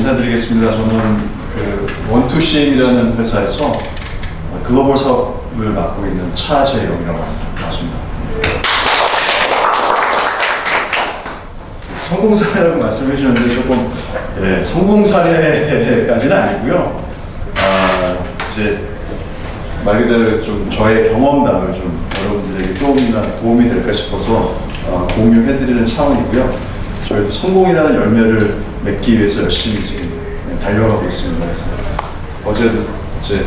인사드리겠습니다. 저는 그 원투CM이라는 회사에서 글로벌 사업을 맡고 있는 차재영이라고 합니다. 성공 사례라고 말씀해 주셨는데 조금 성공 사례까지는 아니고요. 이제 말 그대로 좀 저의 경험담을 좀 여러분들에게 조금이나 도움이 될까 싶어서 공유해드리는 차원이고요. 저희도 성공이라는 열매를 맺기 위해서 열심히 지금 달려가고 있습니다. 그래서 어제도 이제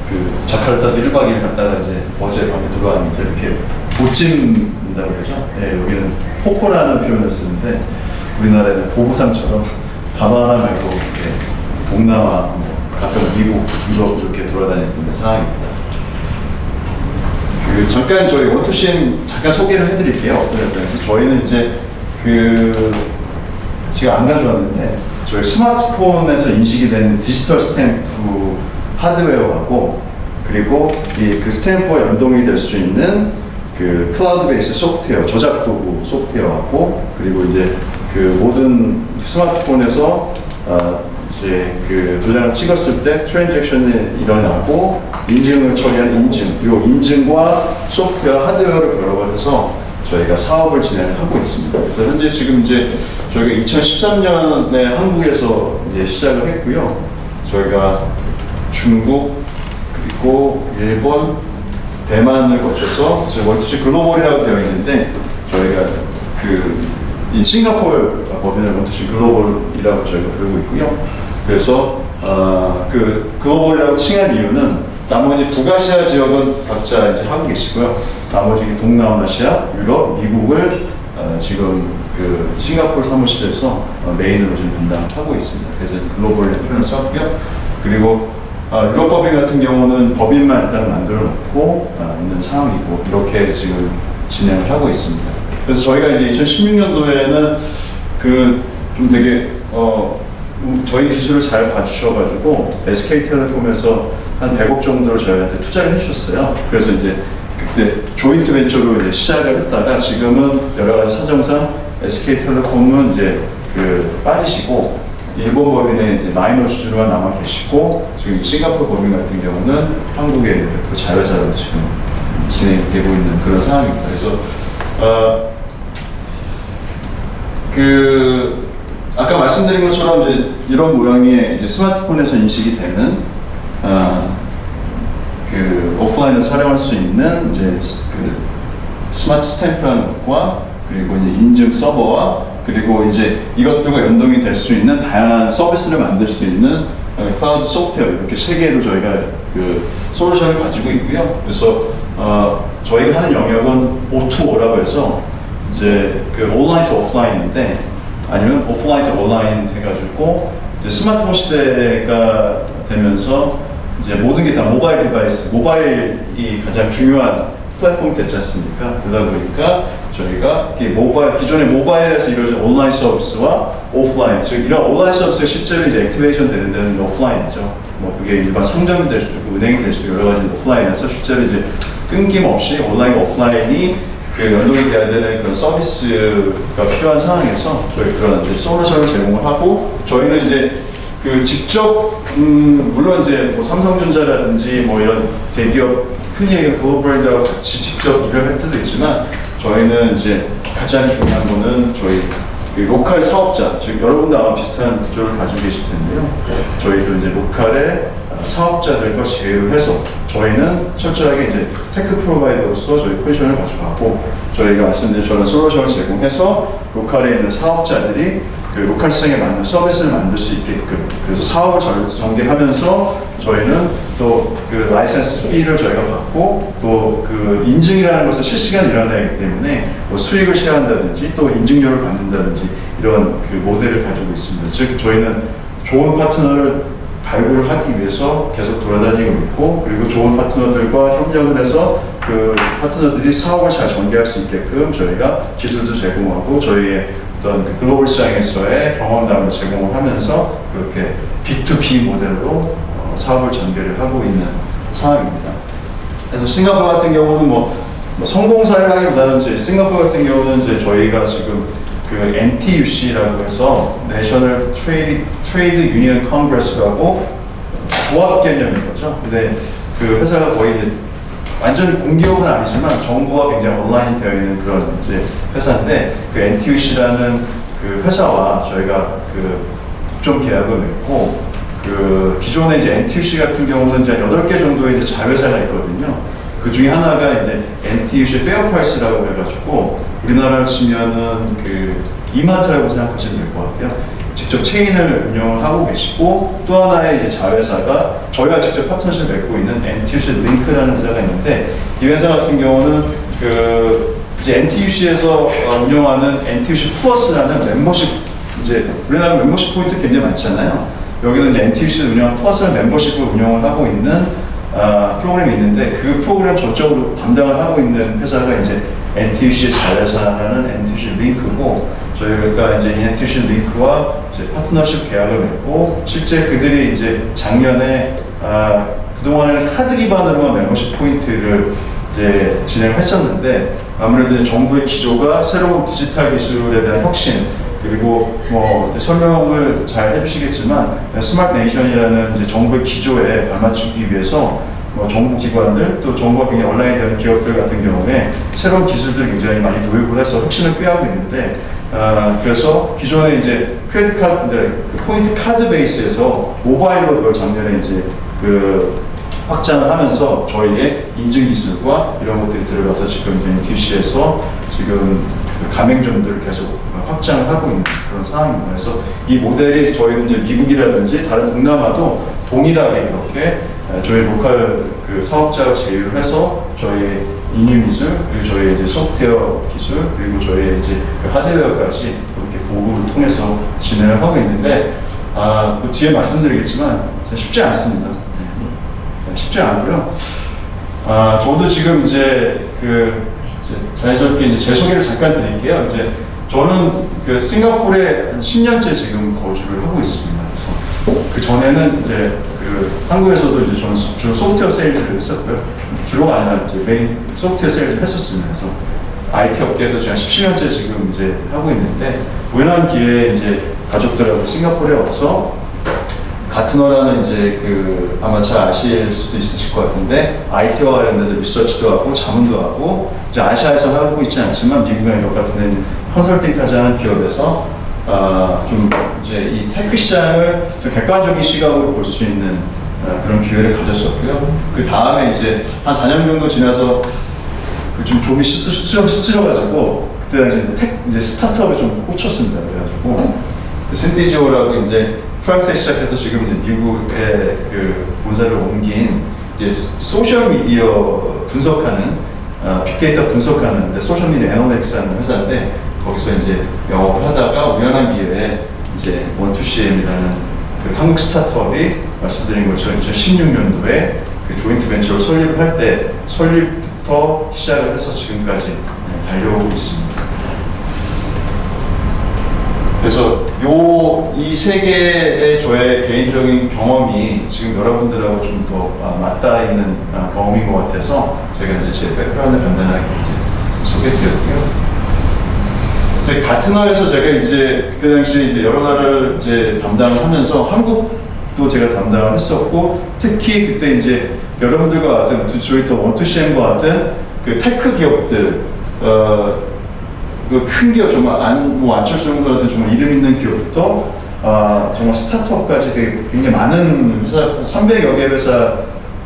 그 자카르타도 1박 2일 갔다가 이제 어제 밤에 들어왔는데 이렇게 못 찍는다고 그러죠. 여기는 포코라는 표현을 쓰는데 우리나라에는 보부상처럼 가방 하나 말고 이렇게 동남아, 가끔 미국, 유럽 이렇게 돌아다니고 있는 상황입니다. 잠깐 저희 원투CM 잠깐 소개를 해드릴게요. 어떤 저희는 이제 제가 안 가져왔는데 저희 스마트폰에서 인식이 되는 디지털 스탬프 하드웨어하고 그리고 그 스탬프와 연동이 될 수 있는 그 클라우드 베이스 소프트웨어, 저작 도구 소프트웨어하고 그리고 이제 그 모든 스마트폰에서 이제 그 도장을 찍었을 때 트랜잭션이 일어나고 인증을 처리하는 인증, 이 인증과 소프트웨어, 하드웨어를 결합해서 저희가 사업을 진행하고 있습니다. 그래서 현재 지금 이제 저희가 2013년에 한국에서 이제 시작을 했고요. 저희가 중국 그리고 일본, 대만을 거쳐서 원투C 글로벌이라고 되어 있는데 저희가 이 싱가포르 법인을 원투C 글로벌이라고 저희가 부르고 있고요. 그래서 그 글로벌이라고 칭한 이유는 나머지 북아시아 지역은 각자 이제 하고 계시고요. 나머지 동남아시아, 유럽, 미국을 지금 그 싱가포르 사무실에서 메인으로 지금 담당하고 있습니다. 그래서 글로벌이라는 표현을 썼고요. 그리고 유럽 법인 같은 경우는 법인만 일단 만들어 놓고 있는 상황이고 이렇게 지금 진행을 하고 있습니다. 그래서 저희가 이제 2016년도에는 좀 되게 저희 기술을 잘 봐주셔가지고 SK텔레콤에서 한 100억 정도를 저희한테 투자를 해주셨어요. 그래서 이제 그때 조인트 벤처로 이제 시작을 했다가 지금은 여러 가지 사정상 SK텔레콤은 이제 빠지시고 일본 법인의 이제 마이너 수주로만 남아 계시고 지금 싱가포르 법인 같은 경우는 한국의 그 자회사로 지금 진행되고 있는 그런 상황입니다. 그래서 아까 말씀드린 것처럼 이제 이런 모양의 이제 스마트폰에서 인식이 되는 오프라인에서 촬영할 수 있는 이제 스마트 스탬프라는 것과 그리고 이제 인증 서버와 그리고 이제 이것들과 연동이 될 수 있는 다양한 서비스를 만들 수 있는 클라우드 소프트웨어 이렇게 세 개로 저희가 솔루션을 가지고 있고요. 그래서 저희가 하는 영역은 O2O라고 해서 이제 온라인 투 오프라인인데 아니면 오프라인 투 온라인 해가지고 이제 스마트폰 시대가 되면서 이제 모든 게 다 모바일 디바이스, 모바일이 가장 중요한 플랫폼이 됐지 않습니까? 그러다 보니까 저희가 기존의 모바일에서 이루어진 온라인 서비스와 오프라인, 즉 이런 온라인 서비스가 실제로 이제 액티베이션 되는 데는 오프라인이죠. 그게 일반 상점이 될 수도 있고 은행이 될 수도 있고 여러 가지 오프라인에서 실제로 이제 끊김없이 온라인과 오프라인이 연동이 돼야 되는 그런 서비스가 필요한 상황에서 저희 그런 이제 솔루션을 제공을 하고 저희는 이제 직접 물론 이제 뭐 삼성전자라든지 뭐 이런 대기업 흔히 얘기하는 글로벌 브랜드하고 같이 직접 일을 할 때도 있지만 저희는 이제 가장 중요한 거는 저희 로컬 사업자, 즉 여러분도 아마 비슷한 구조를 가지고 계실 텐데요. 저희도 이제 로컬의 사업자들과 제휴를 해서 저희는 철저하게 이제 테크 프로바이더로서 저희 포지션을 가져가고 저희가 말씀드린 저런 솔루션을 제공해서 로컬에 있는 사업자들이 로컬 시장에 맞는 서비스를 만들 수 있게끔 그래서 사업을 전개하면서 저희는 또 라이센스 피를 저희가 받고 또 인증이라는 것은 실시간 일어나기 때문에 뭐 수익을 쉐어한다든지 또 인증료를 받는다든지 이런 모델을 가지고 있습니다. 즉 저희는 좋은 파트너를 발굴을 하기 위해서 계속 돌아다니고 있고 그리고 좋은 파트너들과 협력을 해서 파트너들이 사업을 잘 전개할 수 있게끔 저희가 기술도 제공하고 저희의 어떤 글로벌 시장에서의 경험담을 제공을 하면서 그렇게 B2B 모델로 사업을 전개를 하고 있는 상황입니다. 그래서 싱가포르 같은 경우는 뭐 성공 사례라기보다는 이제 싱가포르 같은 경우는 이제 저희가 지금 그 NTUC라고 해서 내셔널 트레이드 유니언 컨그레스라고 조합 개념인 거죠. 근데 그 회사가 거의 이제 완전 공기업은 아니지만 정부와 굉장히 온라인이 되어 있는 그런 이제 회사인데 그 NTUC라는 그 회사와 저희가 그 독점 계약을 맺고 그 기존에 이제 NTUC 같은 경우는 이제 8개 정도의 이제 자회사가 있거든요. 그 중에 하나가 이제 NTUC 페어프라이스라고 해가지고 우리나라로 치면은 그 이마트라고 생각하시면 될 것 같아요. 직접 체인을 운영을 하고 계시고 또 하나의 이제 자회사가 저희가 직접 파트너십을 맺고 있는 NTUC 링크라는 회사가 있는데 이 회사 같은 경우는 그 이제 NTUC에서 운영하는 NTUC 플러스라는 멤버십 이제 우리나라 멤버십 포인트 굉장히 많잖아요. 여기는 이제 NTUC에서 운영하는 플러스라는 멤버십을 운영을 하고 있는 프로그램이 있는데 그 프로그램 전적으로 담당을 하고 있는 회사가 이제 NTUC의 자회사라는 NTUC 링크고 저희가 이제 NTUC 링크와 이제 파트너십 계약을 맺고 실제 그들이 이제 작년에 그동안에는 카드 기반으로만 멤버십 포인트를 이제 진행을 했었는데 아무래도 정부의 기조가 새로운 디지털 기술에 대한 혁신 그리고 뭐 설명을 잘 해주시겠지만 스마트 네이션이라는 이제 정부의 기조에 발맞추기 위해서 뭐 정부 기관들 또 정부가 굉장히 온라인에 대한 기업들 같은 경우에 새로운 기술들 굉장히 많이 도입을 해서 혁신을 꾀하고 있는데 그래서 기존에 이제 크레딧 카드, 그 포인트 카드 베이스에서 모바일로 그걸 작년에 이제 그 확장을 하면서 저희의 인증 기술과 이런 것들이 들어가서 지금 NTUC에서 지금 그 가맹점들을 계속 확장을 하고 있는 그런 상황입니다. 그래서 이 모델이 저희는 이제 미국이라든지 다른 동남아도 동일하게 이렇게 저희 로컬 그 사업자가 제휴를 해서 저희 인유 기술 그리고 저희 이제 소프트웨어 기술 그리고 저희 이제 그 하드웨어까지 그렇게 보급을 통해서 진행을 하고 있는데 그 뒤에 말씀드리겠지만 쉽지 않습니다. 쉽지 않고요. 저도 지금 이제 그 자연스럽게 이제 제 소개를 잠깐 드릴게요. 이제 저는 그 싱가포르에 한 10년째 지금 거주를 하고 있습니다. 그래서 그 전에는 이제 그 한국에서도 이제 저는 주로 소프트웨어 세일즈를 했었고요. 주로가 아니라 이제 메인 소프트웨어 세일즈를 했었습니다. 그래서 IT 업계에서 제가 17년째 지금 이제 하고 있는데 우연한 기회에 이제 가족들하고 싱가포르에 와서 가트너라는 이제 그 아마 잘 아실 수도 있으실 것 같은데 IT와 관련돼서 리서치도 하고 자문도 하고 이제 아시아에서 하고 있지 않지만 미국이나 유럽 같은 데는 컨설팅까지 하는 기업에서 좀 이제 이 테크 시장을 좀 객관적인 시각으로 볼 수 있는 그런 기회를 가졌었고요. 그 다음에 이제 한 4년 정도 지나서 좀 좀이 스스려가지고 그때 이제 스타트업에 좀 꽂혔습니다. 그래가지고 신디지오라고 이제 프랑스에 시작해서 지금 이제 미국에 그 본사를 옮긴 이제 소셜 미디어 분석하는 빅데이터 분석하는 소셜 미디어 애널리틱스라는 회사인데 거기서 이제 영업을 하다가 우연한 기회에 이제 원투CM이라는 그 한국 스타트업이 말씀드린 것처럼 2016년도에 그 조인트 벤처를 설립을 할 때 설립부터 시작을 해서 지금까지 달려오고 있습니다. 그래서 이 세 개의 저의 개인적인 경험이 지금 여러분들하고 좀 더 맞닿아 있는 경험인 것 같아서 제가 이제 제 백그라운드 간단하게 이제 소개드렸고요. 이제 가트너에서 제가 이제 그때 당시에 이제 여러 나라를 이제 담당을 하면서 한국도 제가 담당을 했었고 특히 그때 이제 여러분들과 같은 저희 또 원투CM과 같은 그 테크 기업들 그 큰 기업 정말 안철수 형사 같은 정말 이름 있는 기업부터 정말 스타트업까지 되게 굉장히 많은 회사 300여 개 회사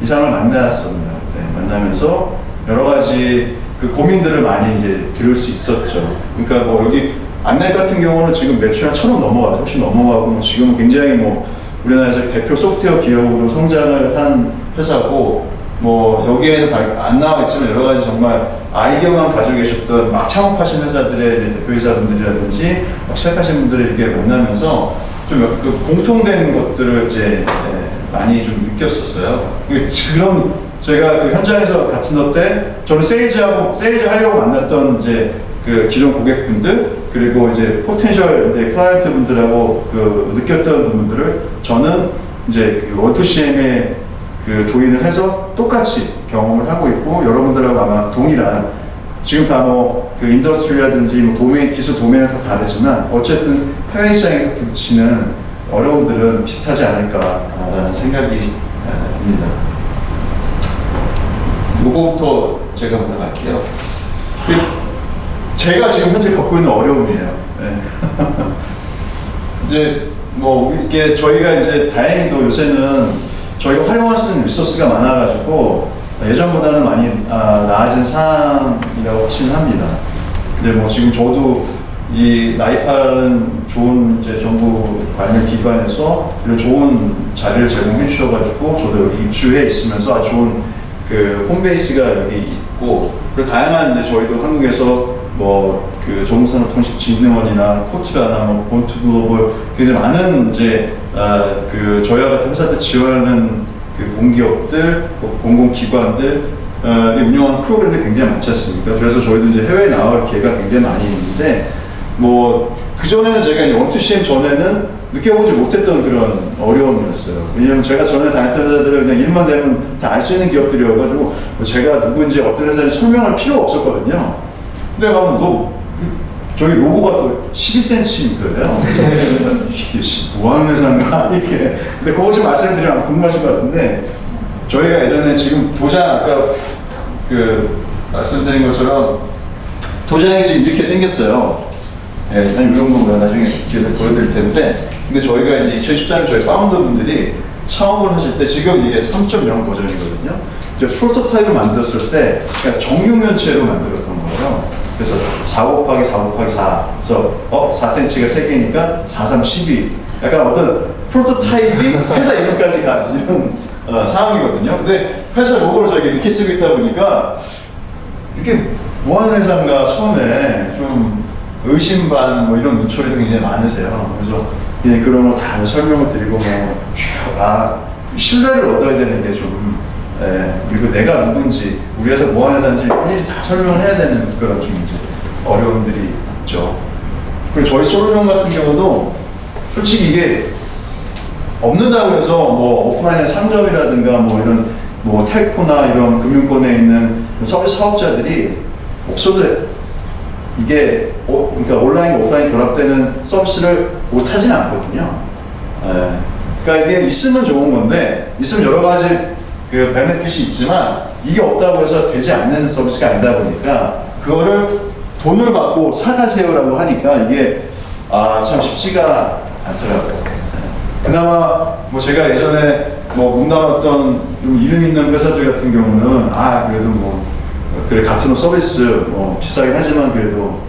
이상을 만났습니다. 네, 만나면서 여러 가지 그 고민들을 많이 이제 들을 수 있었죠. 그러니까 뭐 여기 안넷 같은 경우는 지금 매출 한 1,000억 넘어가죠. 훨씬 넘어가고 지금은 굉장히 뭐 우리나라에서 대표 소프트웨어 기업으로 성장을 한 회사고 뭐 여기에는 안 나와 있지만 여러 가지 정말 아이디어만 가지고 계셨던 막 창업하신 회사들의 대표이사분들이라든지 막 시작하신 분들을 이렇게 만나면서 좀 그 공통된 것들을 이제 많이 좀 느꼈었어요. 그런 제가 그 현장에서 같은 너 때 저는 세일즈 하려고 만났던 이제 그 기존 고객분들 그리고 이제 포텐셜 이제 클라이언트 분들하고 그 느꼈던 부분들을 저는 이제 그 원투CM에 그 조인을 해서 똑같이 경험을 하고 있고 여러분들하고 아마 동일한 지금 다 뭐 그 인더스트리라든지 뭐 도메인, 기술 도메인은 다 다르지만 어쨌든 해외 시장에서 부딪히는 어려움들은 비슷하지 않을까라는 생각이 듭니다. 요거부터 제가 먼저 갈게요. 제가 지금 현재 겪고 있는 어려움이에요. 네. 이제 뭐 이게 저희가 이제 다행히도 요새는 저희가 활용할 수 있는 리소스가 많아가지고 예전보다는 많이 나아진 상황이라고 확신을 합니다. 근데 뭐 지금 저도 이 나이파라는 좋은 이제 정부 관련 기관에서 이런 좋은 자리를 제공해 주셔가지고 저도 여기 입주해 있으면서 아주 좋은 그 홈베이스가 여기 있고, 그리고 다양한 이제 저희도 한국에서 뭐 그 정보산업통신진흥원이나 코트라나 뭐 본투 글로벌 굉장히 많은 이제 그 저희와 같은 회사들 지원하는 그 공기업들, 공공기관들 운영하는 프로그램들이 굉장히 많지 않습니까? 그래서 저희도 이제 해외에 나올 기회가 굉장히 많이 있는데, 뭐 그전에는 제가 이제 원투CM 전에는 느껴보지 못했던 그런 어려움이었어요. 왜냐면 제가 전에 다녔던 회사들은 그냥 일만 되면 다 알 수 있는 기업들이어가지고 뭐 제가 누구인지 어떤 회사인지 설명할 필요가 없었거든요. 근데 가면 저기 로고가 또 12cm예요. 그래서 뭐 하는 회사인가 이렇게. 근데 그거 좀 말씀드리면 궁금하실 것 같은데, 저희가 예전에 지금 도장 아까 그 말씀드린 것처럼 도장이 지금 이렇게 생겼어요. 예, 아니 이런 거 나중에 뒤에서 보여드릴 텐데, 근데 저희가 이제 2014년 저희 파운더 분들이 창업을 하실 때 지금 이게 3.0 버전이거든요. 이제 프로토타입을 만들었을 때 그냥 정육면체로 만들었던 거예요. 그래서 4 곱하기 4 곱하기 4, 그래서 4cm가 3개니까 4, 3, 12. 약간 어떤 프로토타입이 회사 이름까지 간 이런 상황이거든요. 근데 회사 로고를 저기 이렇게 쓰고 있다 보니까 이게 뭐하는 회사인가 처음에 좀 의심 반 뭐 이런 눈초리도 굉장히 많으세요. 그래서 그런 거 다 설명을 드리고 신뢰를 얻어야 되는 게 좀, 그리고 내가 누군지, 우리 회사 뭐 하는 회사인지 일일이 다 설명을 해야 되는 그런 좀 이제 어려움들이 있죠. 그리고 저희 솔루션 같은 경우도 솔직히 이게 없는다고 해서 뭐 오프라인의 상점이라든가 뭐 이런 뭐 텔코나 이런 금융권에 있는 서비스 사업자들이 없어도 이게 그러니까 온라인과 오프라인 결합되는 서비스를 못 하진 않거든요. 그러니까 이게 있으면 좋은 건데, 있으면 여러 가지 그 베네핏이 있지만 이게 없다고 해서 되지 않는 서비스가 아니다 보니까 그거를 돈을 받고 사가세요라고 하니까 이게 참 쉽지가 않더라고요. 그나마 뭐 제가 예전에 뭐 문담았던 좀 이름 있는 회사들 같은 경우는 그래도 뭐 그래 같은 옷 서비스 뭐 비싸긴 하지만 그래도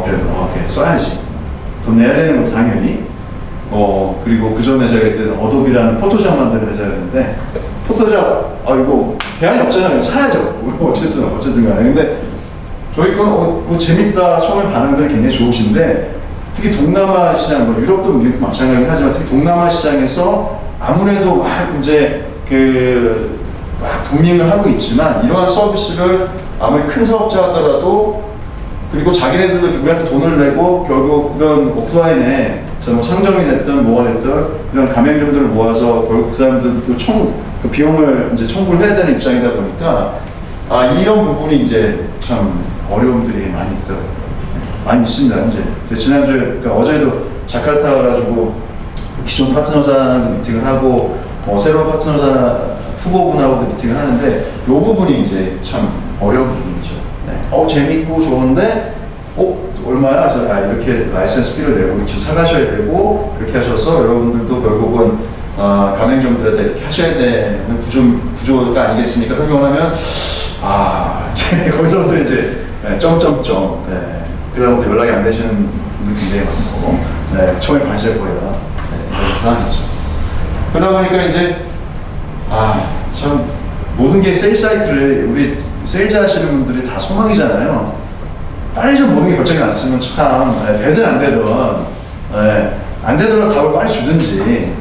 그래 써야지, 돈 내야 되는 거 당연히. 그리고 그 전에 제가 그때는 어도비라는 포토샵 만드는 회사였는데, 포토샵 이거 대안이 없잖아요. 사야죠. 어쨌든 간에. 근데 저희 건 뭐 재밌다, 처음에 반응들이 굉장히 좋으신데, 특히 동남아 시장, 뭐 유럽도 마찬가지긴 하지만 특히 동남아 시장에서 아무래도 막 이제 막 부밍을 하고 있지만, 이러한 서비스를 아무리 큰 사업자 하더라도, 그리고 자기네들도 우리한테 돈을 내고 결국 그런 오프라인에 뭐 상점이 됐든 뭐가 됐든 이런 가맹점들을 모아서 결국 그 사람들도 그 비용을 이제 청구를 해야 되는 입장이다 보니까 이런 부분이 이제 참 어려움들이 많이 있더라고요. 많이 있습니다. 이제 지난주에, 그러니까 어제도 자카르타 가가지고 기존 파트너사도 미팅을 하고 새로운 파트너사 후보군하고도 미팅을 하는데, 이 부분이 이제 참 어려운 부분이죠. 네. 재밌고 좋은데 얼마야? 이렇게 라이센스 피를 내고 이렇게 사가셔야 되고, 그렇게 하셔서 여러분들도 결국은 가맹점들한테 이렇게 하셔야 되는 구조가 아니겠습니까? 설명하면 거기서부터 이제 점점점 그다음부터 연락이 안 되시는 분들 굉장히 많고, 처음에 관시해버려라 이런 상황이죠. 그러다 보니까 이제 참 모든 게 세일 사이클을, 우리 세일즈 하시는 분들이 다 소망이잖아요. 빨리 좀 모든 게 결정이 났으면 참 되든 안 되든 안 되더라도 답을 빨리 주든지,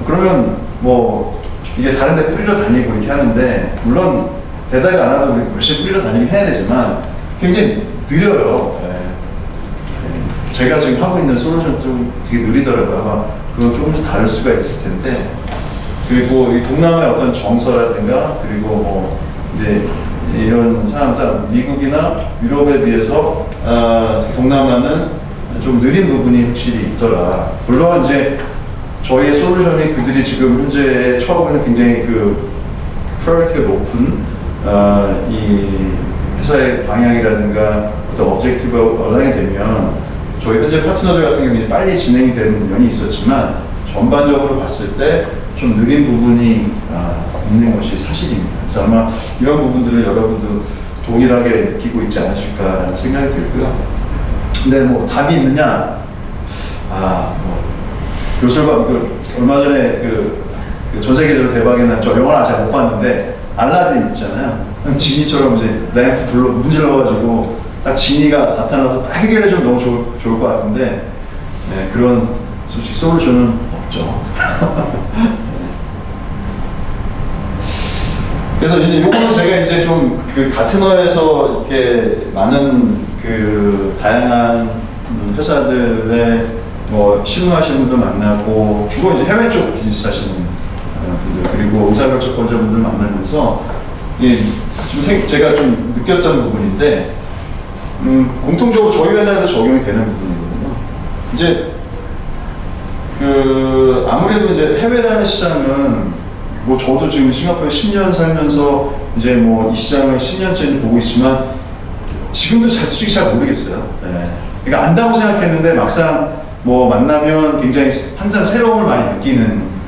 그러면 뭐 이게 다른 데 뿌리러 다니고 이렇게 하는데, 물론 대답이 안 와도 우리 열심히 뿌리러 다니긴 해야 되지만 굉장히 느려요. 제가 지금 하고 있는 솔루션 좀 되게 느리더라고요. 아마 그건 조금씩 다를 수가 있을 텐데, 그리고 이 동남아의 어떤 정서라든가, 그리고 뭐 이제 이런 상황상 미국이나 유럽에 비해서 동남아는 좀 느린 부분이 확실히 있더라. 물론 이제 저희의 솔루션이 그들이 지금 현재 처하고 있는 굉장히 그 프라이어티가 높은 이 회사의 방향이라든가 어떤 objective가 얼라인이 되면 저희 현재 파트너들 같은 경우는 빨리 진행이 되는 면이 있었지만 전반적으로 봤을 때 좀 느린 부분이 있는 것이 사실입니다. 그래서 아마 이런 부분들을 여러분도 동일하게 느끼고 있지 않으실까라는 생각이 들고요. 근데 뭐 답이 있느냐? 요술가 얼마 전에 전 세계적으로 대박이 난 저 영화를 아직 못 봤는데 알라딘 있잖아요. 지니처럼 이제 램프 문질러가지고 딱 지니가 나타나서 딱 해결해주면 너무 좋을 것 같은데 네, 그런 솔직히 솔루션은 없죠. 그래서 이제 요거는 제가 이제 좀 그 가트너에서 이렇게 많은 그 다양한 회사들의 뭐 실무하시는 분들 만나고 주로 이제 해외 쪽 비즈니스 하시는 분들 그리고 의사결정권자분들 만나면서 지금 제가 좀 느꼈던 부분인데 공통적으로 저희 회사에도 적용이 되는 부분이거든요. 이제 아무래도 이제 해외라는 시장은 뭐 저도 지금 싱가포르에 10년 살면서 이제 뭐 이 시장을 10년째 보고 있지만 지금도 솔직히 잘 모르겠어요. 네. 그러니까 안다고 생각했는데 막상 뭐 만나면 굉장히 항상 새로움을 많이 느끼는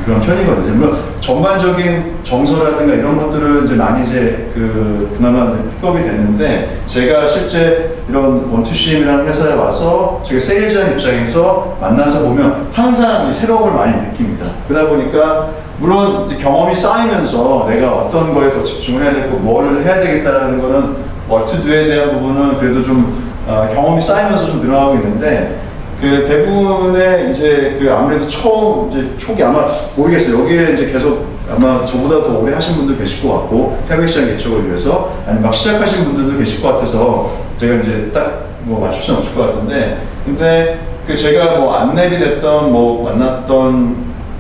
그런 편이거든요. 물론 전반적인 정서라든가 이런 것들은 이제 많이 이제 그나마 픽업이 됐는데 제가 실제 이런 원투CM이라는 회사에 와서 제가 세일즈한 입장에서 만나서 보면 항상 새로움을 많이 느낍니다. 그러다 보니까 물론 이제 경험이 쌓이면서 내가 어떤 거에 더 집중을 해야 되고 뭘 해야 되겠다라는 거는 what to do에 대한 부분은 그래도 좀 경험이 쌓이면서 좀 늘어나고 있는데 대부분의 이제 아무래도 처음 이제 초기 아마 모르겠어요. 여기에 이제 계속 아마 저보다 더 오래 하신 분들 계실 것 같고 해외 시장 개척을 위해서 아니 막 시작하신 분들도 계실 것 같아서 제가 이제 딱 뭐 맞출 수는 없을 것 같은데 근데 제가 뭐 안내비 됐던 뭐 만났던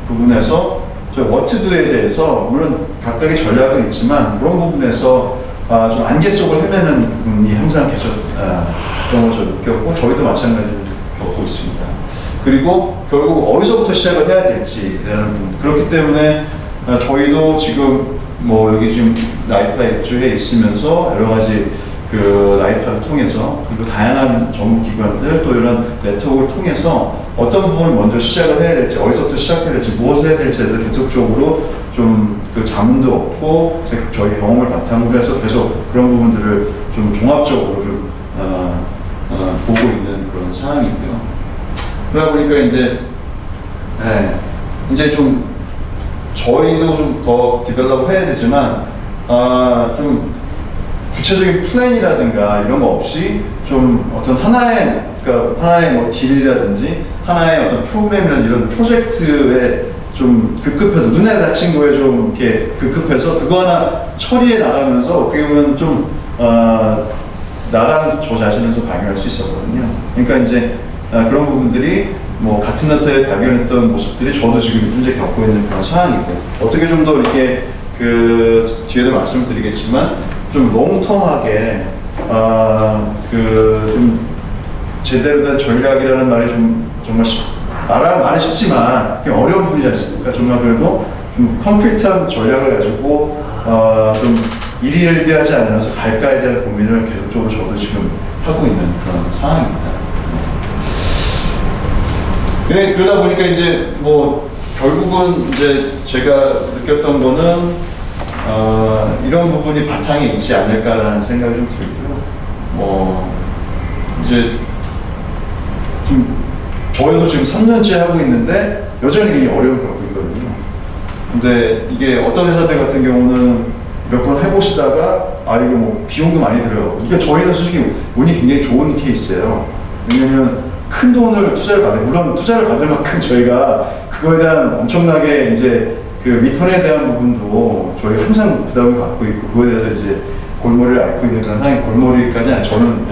부분에서 저 워트드에 대해서 물론 각각의 전략은 있지만 그런 부분에서 좀 안개 속을 헤매는 부분이 항상 그런 걸 저 느꼈고 저희도 마찬가지로 겪고 있습니다. 그리고 결국 어디서부터 시작을 해야 될지라는 부분. 그렇기 때문에 저희도 지금 뭐 여기 지금 나이파 입주해 있으면서 여러 가지 나이파를 통해서 그리고 다양한 정부 기관들 또 이런 네트워크를 통해서 어떤 부분을 먼저 시작을 해야 될지 어디서부터 시작해야 될지 무엇을 해야 될지에 계속적으로 좀 자문도 얻고 저희 경험을 바탕으로 해서 계속 그런 부분들을 좀 종합적으로 좀 보고 있는 그런 상황이고요. 그러다 보니까 이제 좀 저희도 좀 더 디벨롭 해야 되지만 좀 구체적인 플랜이라든가 이런 거 없이 좀 어떤 하나의 뭐 딜이라든지 하나의 어떤 프로그램이라든지 이런 프로젝트에 좀 급급해서 눈에 닥친 거에 좀 이렇게 급급해서 그거 하나 처리해 나가면서 어떻게 보면 좀 나가는 저 자신을 좀 발견할 수 있었거든요. 그러니까 이제 그런 부분들이 뭐 같은 날에 발견했던 모습들이 저도 지금 현재 겪고 있는 그런 상황이고 어떻게 좀 더 이렇게 뒤에도 말씀을 드리겠지만 좀 롱텀하게 좀 제대로 된 전략이라는 말이 좀 정말 말이 쉽지만 어려운 부분이지 않습니까? 정말 그래도 좀 컴플리트한 전략을 가지고 좀 일희일비하지 않으면서 갈까에 대한 고민을 계속적으로 저도 지금 하고 있는 그런 상황입니다. 네, 그러다 보니까 이제 뭐 결국은 이제 제가 느꼈던 거는 이런 부분이 바탕에 있지 않을까라는 생각이 좀 들고요. 이제 좀 저희도 지금 3년째 하고 있는데 여전히 굉장히 어려움을 겪고 있거든요. 근데 이게 어떤 회사들 같은 경우는 몇 번 해보시다가 이거 뭐 비용도 많이 들어요. 이게 저희는 솔직히 운이 굉장히 좋은 케이스예요. 왜냐면 큰 돈을 투자를 물론 투자를 받을 만큼 저희가 그거에 대한 엄청나게 이제 리턴에 대한 부분도 저희가 항상 부담을 갖고 있고 그거에 대해서 이제 골머리를 앓고 있는 그런 상황이 골머리까지는 아니라 저는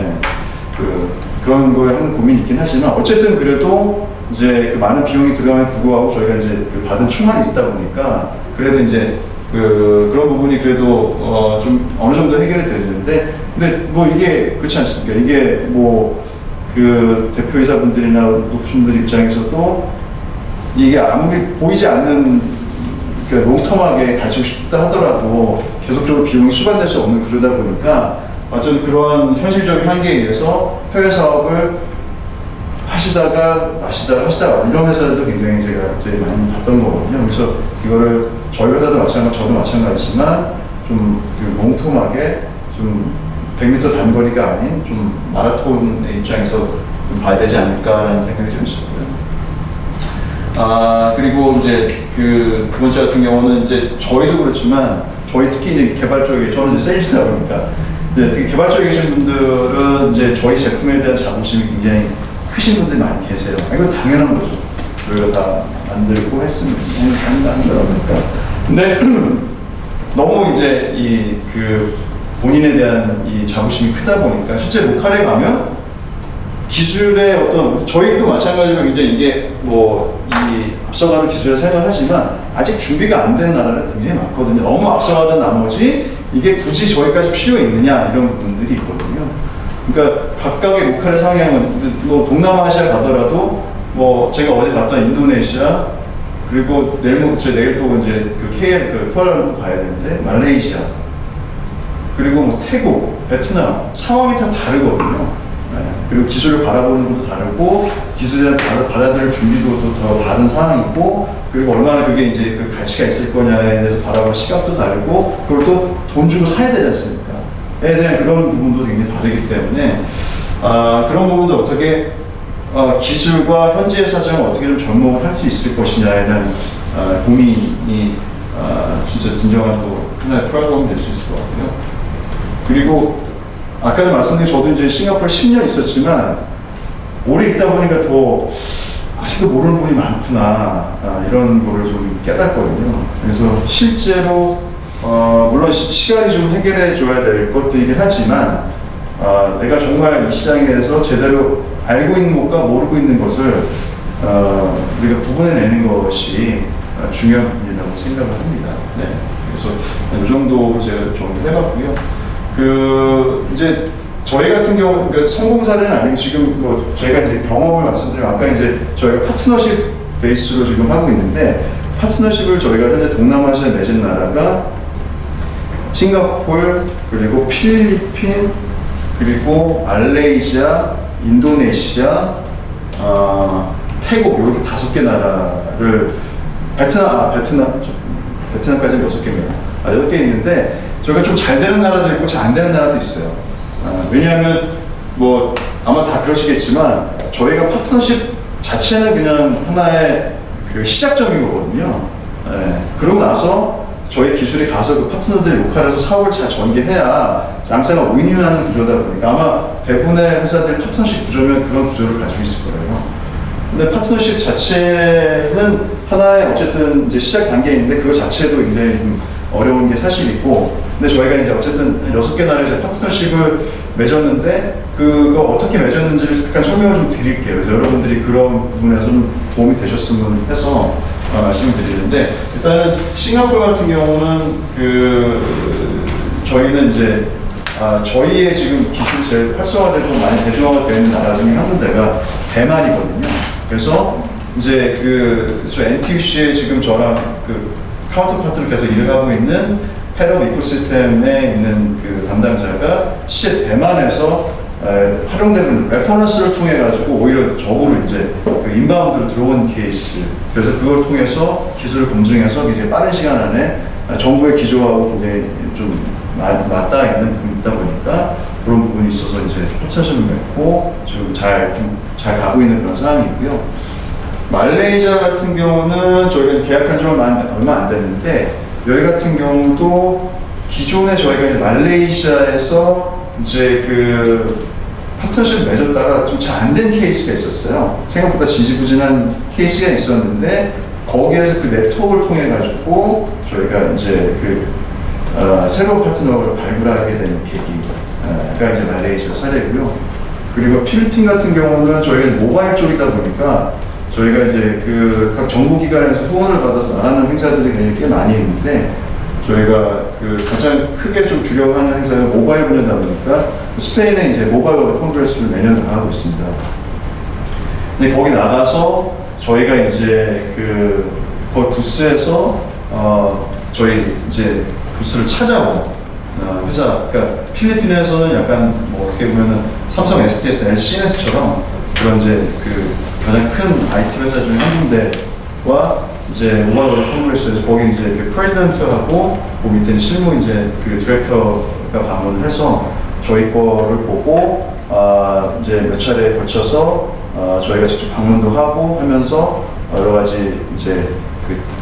그런 거에 항상 고민이 있긴 하지만 어쨌든 그래도 이제 많은 비용이 들어감에 불구하고 저희가 이제 받은 총알이 있다 보니까 그래도 이제 그런 부분이 그래도 좀 어느 정도 해결이 되는데, 근데 뭐 이게 그렇지 않습니까? 이게 뭐 그 대표이사분들이나 높으신분들 입장에서도 이게 아무리 보이지 않는 롱텀하게 가지고 싶다 하더라도 계속적으로 비용이 수반될 수 없는 구조다 보니까 좀 그러한 현실적인 한계에 의해서 해외 사업을 하시다가 이런 회사들도 굉장히 제가 제일 많이 봤던 거거든요. 그래서 이거를 저희 회사도 마찬가지, 저도 마찬가지지만 좀 롱텀하게 좀 100m 단거리가 아닌 좀 마라톤의 입장에서 좀 봐야 되지 않을까라는 생각이 좀 있었고요. 그리고 이제 두 번째 같은 경우는 이제 저희도 그렇지만 저희 특히 이제 개발 쪽에 저는 이제 세일스다 보니까 특히 개발 쪽에 계신 분들은 이제 저희 제품에 대한 자부심이 굉장히 크신 분들이 많이 계세요. 이거 당연한 거죠. 저희가 다 만들고 했으면 한다 보니까. 근데 너무 이제 본인에 대한 이 자부심이 크다 보니까 실제 로컬에 가면 기술의 저희도 마찬가지로 이제 이게 이 앞서가는 기술을 사용하지만 아직 준비가 안 된 나라는 굉장히 많거든요. 너무 앞서가던 나머지 이게 굳이 저희까지 필요 있느냐 이런 부분들이 있거든요. 그러니까 각각의 로컬의 상향은 뭐 동남아시아 가더라도 뭐 제가 어제 갔던 인도네시아 그리고 내일 또 이제 KL 쿠알라룸푸르 가야 되는데 말레이시아 그리고 뭐 태국, 베트남 상황이 다 다르거든요. 그리고 기술을 바라보는 것도 다르고 기술을 받아들일 준비도 더 다른 상황이고 그리고 얼마나 그게 이제 가치가 있을 거냐에 대해서 바라볼 시각도 다르고 그걸 또 돈 주고 사야 되지 않습니까? 에 대한 그런 부분도 굉장히 다르기 때문에 그런 부분들 어떻게 기술과 현지의 사정을 어떻게 좀 접목을 할 수 있을 것이냐에 대한 고민이 진짜 진정한 또 하나의 프로그램이 될 수 있을 것 같아요. 그리고 아까도 말씀드린 저도 이제 싱가포르 10년 있었지만 오래 있다 보니까 더 아직도 모르는 부분이 많구나 이런 거를 좀 깨닫거든요. 그래서 실제로 물론 시간이 좀 해결해 줘야 될 것들이긴 하지만 내가 정말 이 시장에 대해서 제대로 알고 있는 것과 모르고 있는 것을 우리가 구분해내는 것이 중요한 부분이라고 생각을 합니다. 네. 그래서 이 정도 제가 정리를 해봤고요. 이제 저희 같은 경우, 그러니까 성공 사례는 아니고 지금 뭐 저희가 이제 경험을 말씀드리면 아까 이제 저희가 파트너십 베이스로 지금 하고 있는데 파트너십을 저희가 현재 동남아시아 맺은 나라가 싱가포르 그리고 필리핀 그리고 말레이시아, 인도네시아, 태국 이렇게 5개 나라를 베트남까지는 6개입니다. 6개 있는데 저희가 좀 잘 되는 나라도 있고 잘 안 되는 나라도 있어요. 왜냐하면 뭐 아마 다 그러시겠지만 저희가 파트너십 자체는 그냥 하나의 시작점인 거거든요. 그러고 나서 저희 기술이 가서 그 파트너들이 로컬에서 사업을 잘 전개해야 양사가 윈윈하는 구조다 보니까 아마 대부분의 회사들이 파트너십 구조면 그런 구조를 가지고 있을 거예요. 근데 파트너십 자체는 하나의 어쨌든 이제 시작 단계인데 그거 자체도 굉장히 좀 어려운 게 사실이고 근데 저희가 이제 어쨌든 6개 나라에서 파트너십을 맺었는데 그거 어떻게 맺었는지를 약간 설명을 좀 드릴게요. 그래서 여러분들이 그런 부분에서 좀 도움이 되셨으면 해서 말씀을 드리는데 일단은 싱가포르 같은 경우는 저희는 이제 저희의 지금 기술이 제일 활성화되고 많이 대중화가 되는 나라 중에 한 군데가 대만이거든요. 그래서 이제 저 NTUC에 지금 저랑 카운터파트로 계속 일을 하고 있는 패럽 이코시스템에 있는 담당자가 실제 대만에서 활용되는 레퍼런스를 통해 가지고 오히려 적으로 이제 인바운드로 들어온 케이스. 그래서 그걸 통해서 기술을 검증해서 굉장히 빠른 시간 안에 정부의 기조하고 굉장히 좀 맞닿아 있는 부분이 있다 보니까 그런 부분이 있어서 이제 파트너십을 맺고 지금 잘 가고 있는 그런 상황이고요. 말레이시아 같은 경우는 저희가 계약한 지 얼마 안 됐는데 여기 같은 경우도 기존에 저희가 이제 말레이시아에서 이제 파트너십을 맺었다가 좀 잘 안 된 케이스가 있었어요. 생각보다 지지부진한 케이스가 있었는데 거기에서 그 네트워크를 통해 가지고 저희가 이제 새로운 파트너를 발굴하게 되는 계기가 이제 말레이시아 사례고요. 그리고 필리핀 같은 경우는 저희가 모바일 쪽이다 보니까 저희가 이제 각 정부기관에서 후원을 받아서 나가는 행사들이 굉장히 꽤 많이 있는데 저희가 그 가장 크게 좀 주력 하는 행사가 모바일 분야다 보니까 스페인에 이제 모바일 월드 콘그레스를 매년 나가고 있습니다. 근데 거기 나가서 저희가 이제 거기 부스에서 저희 이제 부스를 찾아오고 회사, 그러니까 필리핀에서는 약간 뭐 어떻게 보면은 삼성, STS, LCNS처럼 그런 이제 가장 큰 IT 회사 중에 한 군데와 이제 모바일 월드 콘그레스에서 거기 이제 프레지던트하고 그 밑에 실무 이제 디렉터가 방문을 해서 저희 거를 보고 이제 몇 차례에 걸쳐서 저희가 직접 방문도 하고 하면서 여러 가지 이제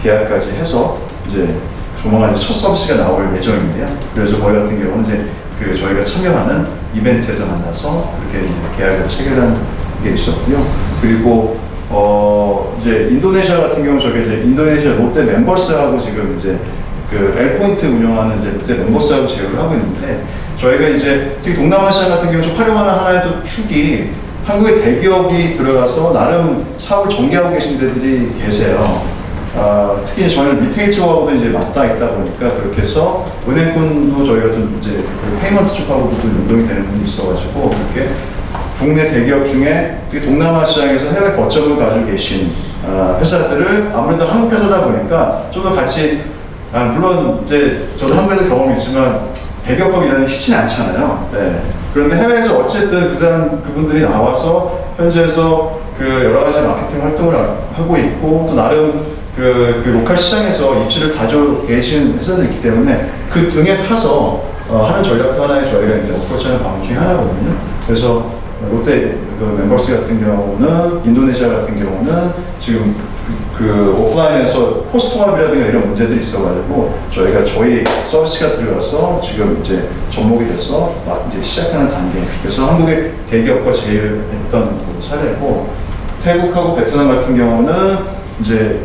계약까지 해서 이제 조만간 첫 서비스가 나올 예정인데요. 그래서 거기 같은 경우는 이제 저희가 참여하는 이벤트에서 만나서 그렇게 이제 계약을 체결한 게 있었고요. 그리고 이제 인도네시아 같은 경우 저게 이제 인도네시아 롯데 멤버스하고 지금 이제 L포인트 운영하는 이제 롯데 멤버스하고 제휴를 하고 있는데 저희가 이제 특히 동남아 시장 같은 경우 좀 활용하는 하나의 또 축이 한국의 대기업이 들어가서 나름 사업을 전개하고 계신 데들이 계세요. 특히 저희는 리테일 쪽하고도 이제 맞닿아 있다 보니까 그렇게 해서 은행권도 저희가 좀 이제 페이먼트 쪽하고도 좀 연동이 되는 분이 있어가지고 그렇게 국내 대기업 중에 특히 동남아 시장에서 해외 거점을 가지고 계신 회사들을 아무래도 한국 회사다 보니까 좀 더 같이 물론 이제 저도 한국에서 경험이 있지만 대기업하고 일하는 게 쉽지는 않잖아요. 네. 그런데 해외에서 어쨌든 그분들이 나와서 현지에서 여러 가지 마케팅 활동을 하고 있고 또 나름 로컬 시장에서 입지를 가지고 계신 회사들이 있기 때문에 그 등에 타서 하는 전략도 하나의 저희가 이제 어프로치하는 방법 중에 하나거든요. 그래서 롯데 멤버스 같은 경우는 인도네시아 같은 경우는 지금 오프라인에서 포스트 통합이라든가 이런 문제들이 있어가지고 저희가 저희 서비스가 들어가서 지금 이제 접목이 돼서 막 이제 시작하는 단계. 그래서 한국의 대기업과 제휴했던 사례고 태국하고 베트남 같은 경우는 이제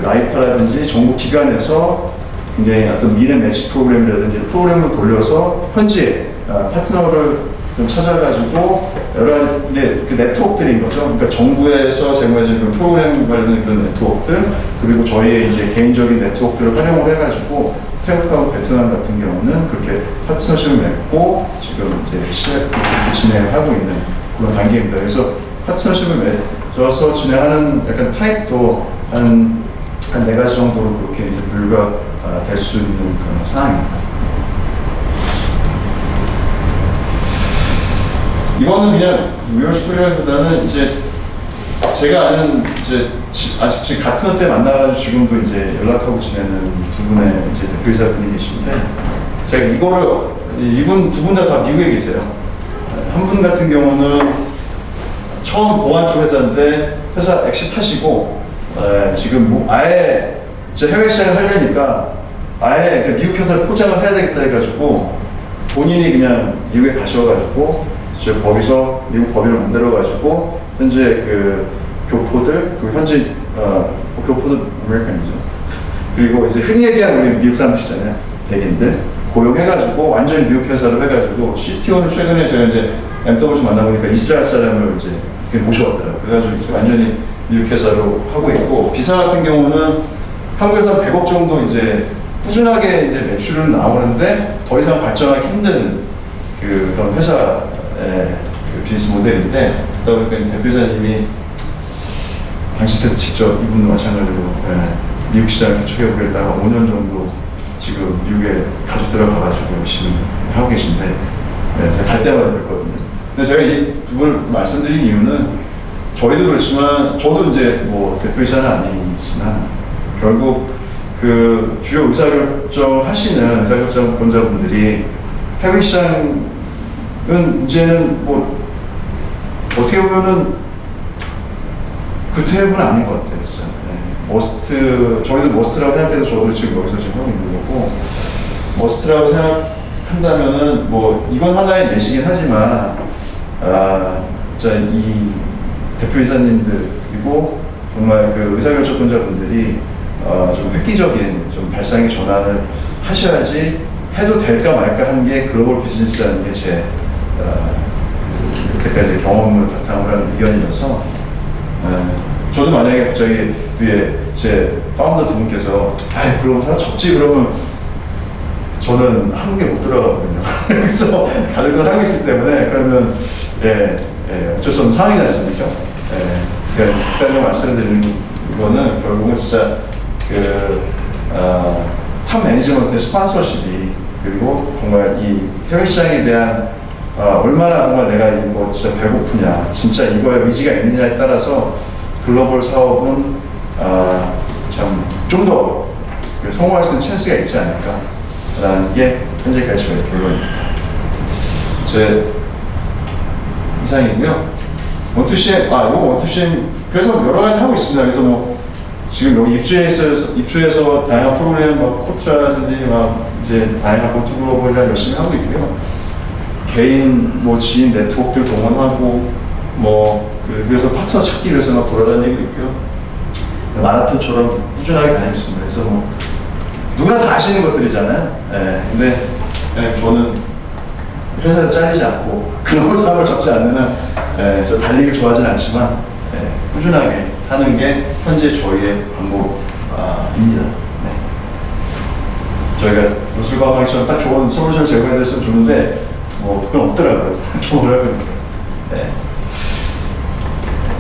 나이파라든지 정부 기관에서 굉장히 어떤 미래 매치 프로그램이라든지 프로그램을 돌려서 현지에 파트너를 좀 찾아가지고 여러 가지 네트워크들인 거죠. 그러니까 정부에서 제공해주는 프로그램 관련된 그런 네트워크들 그리고 저희의 이제 개인적인 네트워크들을 활용을 해가지고 태국하고 베트남 같은 경우는 그렇게 파트너십을 맺고 지금 이제 진행하고 있는 그런 단계입니다. 그래서 파트너십을 맺어서 진행하는 약간 타입도 한 4가지 정도로 그렇게 이제 분류가 될 수 있는 그런 상황입니다. 이거는 그냥 리얼 스토리라기보다는 이제 제가 아는 이제 아직 지금 같은 때 만나가지고 지금도 이제 연락하고 지내는 두 분의 이제 대표이사 분이 계신데 제가 이분 두 분 다 미국에 계세요. 한 분 같은 경우는 처음 보안 쪽 회사인데 회사 엑시트하시고 지금 뭐 아예 이제 해외 시장을 하려니까 아예 미국 회사를 포장을 해야 되겠다 해가지고 본인이 그냥 미국에 가셔가지고 거기서 미국 법인을 만들어가지고 현재 교포들 그리고 현지 교포들 아메리칸이죠. 그리고 이제 흔히 얘기하는 우리 미국 사람들이잖아요. 백인들 고용해가지고 완전히 미국 회사로 해가지고 CTO는 최근에 제가 이제 MWC 만나보니까 이스라엘 사람을 이제 모셔왔더라고요. 그래가지고 이제 완전히 미국 회사로 하고 있고 비사 같은 경우는 한국에서 100억 정도 이제 꾸준하게 이제 매출은 나오는데 더 이상 발전하기 힘든 그런 회사. 비즈니스 모델인데 그러다 보니까 대표자님이 당신께서 직접 이분도 마찬가지로 미국 시장을 개척해보겠다가 5년 정도 지금 미국에 가족들하고 가가지고 열심히 하고 계신데 제가 갈 때마다 뵙거든요. 근데 제가 이 두 분을 말씀드린 이유는 저희도 그렇지만 저도 이제 뭐 대표이사는 아니지만 결국 주요 의사결정 하시는 의사결정권자분들이 해외 시장 이제는 뭐 어떻게 보면은 그 타입은 아닌 것 같아요, 진짜. 머스트 저희도 머스트라고 생각해서 저도 지금 여기서 지금 하고 있는 거고 머스트라고 생각한다면은 뭐 이건 하나의 예시긴 하지만 진짜 이 대표이사님들 그리고 정말 의사결정권자분들이 좀 획기적인 좀 발상의 전환을 하셔야지 해도 될까 말까 한 게 글로벌 비즈니스라는 게 제 이렇게까지 경험을 바탕으로 하는 의견이어서 저도 만약에 갑자기 위에 제 파운더 두 분께서 그럼 사람 접지 그러면 저는 한국에 못 들어가거든요. 그래서 가족들 한국에 있기 때문에 그러면 어쩔 수 없는 상황이지 않습니까? 일단 말씀드리는 거는 결국은 진짜 탑 매니지먼트의 스폰서십이 그리고 정말 이 해외 시장에 대한 얼마나 정말 내가 이거 진짜 배고프냐, 진짜 이거에 의지가 있느냐에 따라서 글로벌 사업은 참 좀 더 성공할 수 있는 찬스가 있지 않을까라는 게 현재까지 저의 결론입니다. 제 이상이고요. 원투CM, 이거 원투CM 그래서 여러 가지 하고 있습니다. 그래서 뭐 지금 여기 입주해서 다양한 프로그램, 코트라든지 이제 다양한 고투글로벌이랑 열심히 하고 있고요. 개인 지인 네트워크들 동원하고 그래서 파트너 찾기 위해서 막 돌아다니고 있고요. 마라톤처럼 꾸준하게 다니고 있습니다. 그래서 누구나 다 아시는 것들이잖아요. 근데 저는 회사에서 잘리지 않고 글로벌 사업을 접지 않는 한 저 달리기를 좋아하진 않지만 꾸준하게 하는 게 현재 저희의 방법입니다. 저희가 술과방처럼 딱 좋은 솔루션을 제공해드렸으면 좋은데 그건 없더라고요. 뭐라고요?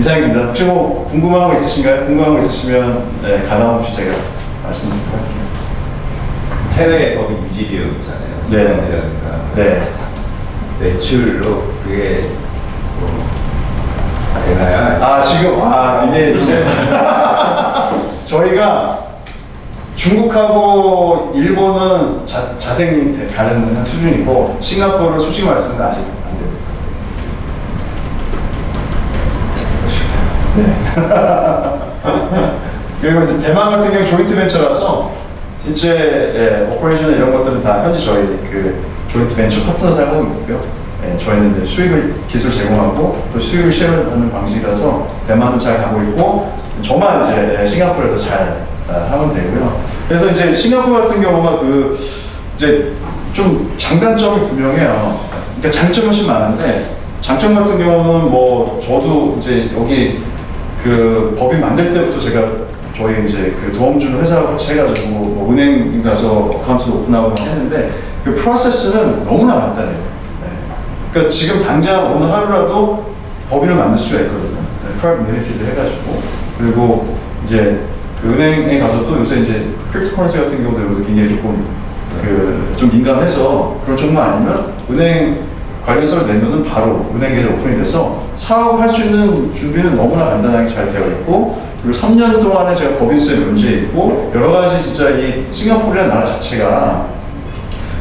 이상입니다. 혹시 궁금한 거 있으신가요? 궁금한 거 있으시면 가감없이 제가 말씀드리도록 할게요. 해외 법인 유지비용이잖아요. 네. 매출로 그게 되나요? 지금 이게 저희가 중국하고 일본은 자생이 가는 수준이고 싱가포르는 솔직히 말씀드리면 아직 안 됩니다. 그리고 이제 대만 같은 경우 조인트 벤처라서 실제 오퍼레이션 이런 것들은 다 현재 저희 조인트 벤처 파트너사가 하고 있고요. 저희는 이제 수익을 기술 제공하고 또 수익을 쉐어하는 방식이라서 대만은 잘 가고 있고 저만 이제 싱가포르에서 잘 하면 되고요. 그래서 이제 싱가포르 같은 경우가 이제 좀 장단점이 분명해요. 그러니까 장점은 훨씬 많은데 장점 같은 경우는 저도 이제 여기 법인 만들 때부터 제가 저희 이제 도움 주는 회사와 같이 해가지고 은행 가서 어카운트 오픈하고 했는데 그 프로세스는 너무나 간단해요. 그러니까 지금 당장 오늘 하루라도 법인을 만들 수가 있거든요. 프라이빗 리미티드 해가지고 그리고 이제 은행에 가서 또 요새 이제 크립토커런시 같은 경우도 굉장히 좀 민감해서 그런 종목 아니면 은행 관련서를 내면은 바로 은행 계좌 오픈이 돼서 사업을 할 수 있는 준비는 너무나 간단하게 잘 되어 있고 그리고 3년 동안에 제가 법인세 면제 있고 여러 가지 진짜 이 싱가포르라는 나라 자체가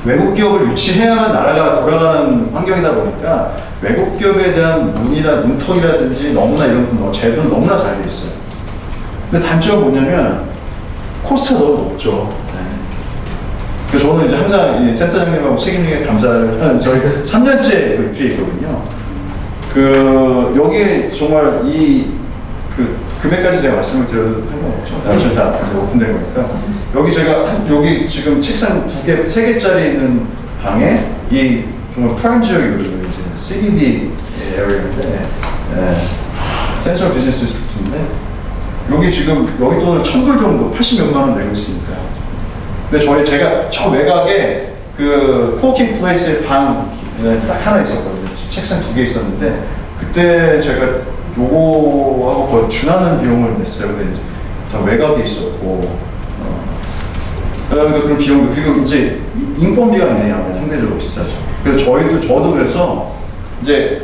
외국 기업을 유치해야만 나라가 돌아가는 환경이다 보니까 외국 기업에 대한 문턱이라든지 너무나 이런 제도는 너무나 잘 돼 있어요. 근데 단점은 뭐냐면 코스트가 너무 높죠. 그래서 저는 이제 항상 이 센터장님하고 책임님께 감사를 하는 저희 3년째 입주해 있거든요. 여기에 정말 금액까지 제가 말씀을 드려도 상관없죠. 나중에 다 오픈된 거니까. 여기 지금 책상 3개짜리 있는 방에 이 정말 프라임 지역이거든요. 이제 CBD 에어리어인데, 센트럴 비즈니스 디스트릭트인데, 여기 돈을 $1,000 정도, 80몇만 원 내고 있으니까. 근데 제가 저 외곽에 코워킹 플레이스에 방 딱 하나 있었거든요. 책상 2개 있었는데, 그때 제가 요거하고 거의 준하는 비용을 냈어요. 근데 이제 다 외곽에 있었고, 그다음에 그런 비용도 그리고 이제 인건비가 아무래도 상대적으로 비싸죠. 그래서 저도 그래서 이제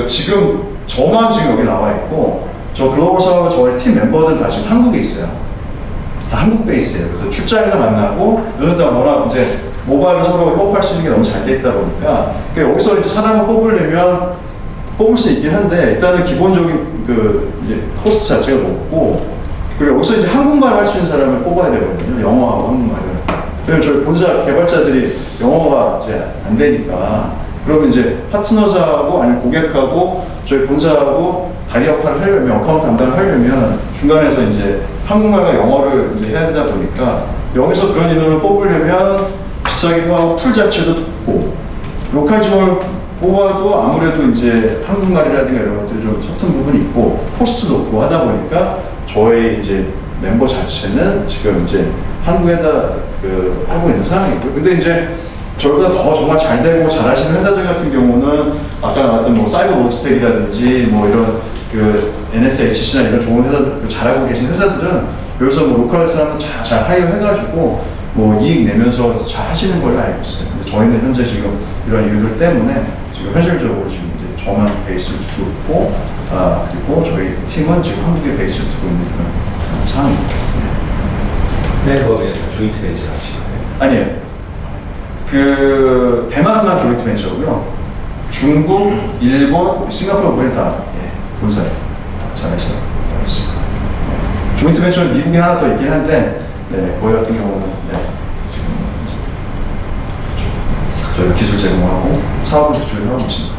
지금 저만 지금 여기 나와 있고 저 글로벌 사업은 저희 팀 멤버들 다 지금 한국에 있어요. 다 한국 베이스예요. 그래서 출장에서 만나고 요즘 다 워낙 이제 모바일로 서로 협업할 수 있는 게 너무 잘 돼 있다 보니까 여기서 이제 사람을 뽑으려면 뽑을 수 있긴 한데 일단은 기본적인 이제 코스트 자체가 높고 그리고 여기서 이제 한국말 할 수 있는 사람을 뽑아야 되거든요. 영어하고 한국말을. 그리고 저희 본사 개발자들이 영어가 이제 안 되니까 그러면 이제 파트너사하고 아니면 고객하고 저희 본사하고 다리 역할을 하려면 어카운트 담당을 하려면 중간에서 이제 한국말과 영어를 이제 해야 되다 보니까 여기서 그런 인원을 뽑으려면 비싸기도 하고 풀 자체도 높고 로컬 지원을 뽑아도 아무래도 이제 한국말이라든가 이런 것들이 좀 서툰 부분이 있고 코스트도 높고 하다 보니까 저희 이제 멤버 자체는 지금 이제 한국에다 하고 있는 상황이고요. 근데 이제 저보다 더 정말 잘 되고 잘하시는 회사들 같은 경우는 아까 나왔던 뭐 사이버 로직텍이라든지 뭐 이런 NSHC나 이런 좋은 회사들 잘하고 계신 회사들은 여기서 뭐 로컬 사람들 잘 하이어해가지고 뭐 이익 내면서 잘 하시는 걸로 알고 있어요. 근데 저희는 현재 지금 이런 이유들 때문에 지금 현실적으로 지금 이제 저만 베이스를 두고 있고 그리고 저희 팀은 지금 한국에 베이스를 두고 있는 그런 상황입니다. 네, 거기에 조인트 벤처 하시나요? 아니에요. 대만만 조인트 벤처고요. 중국, 일본, 싱가포르 모일 다 본사에 잘하시는 있습니다. 조인트 벤처는 미국에 하나 더 있긴 한데 거기 같은 경우는 지금 저희 기술 제공하고 사업을 조율하고 있습니다.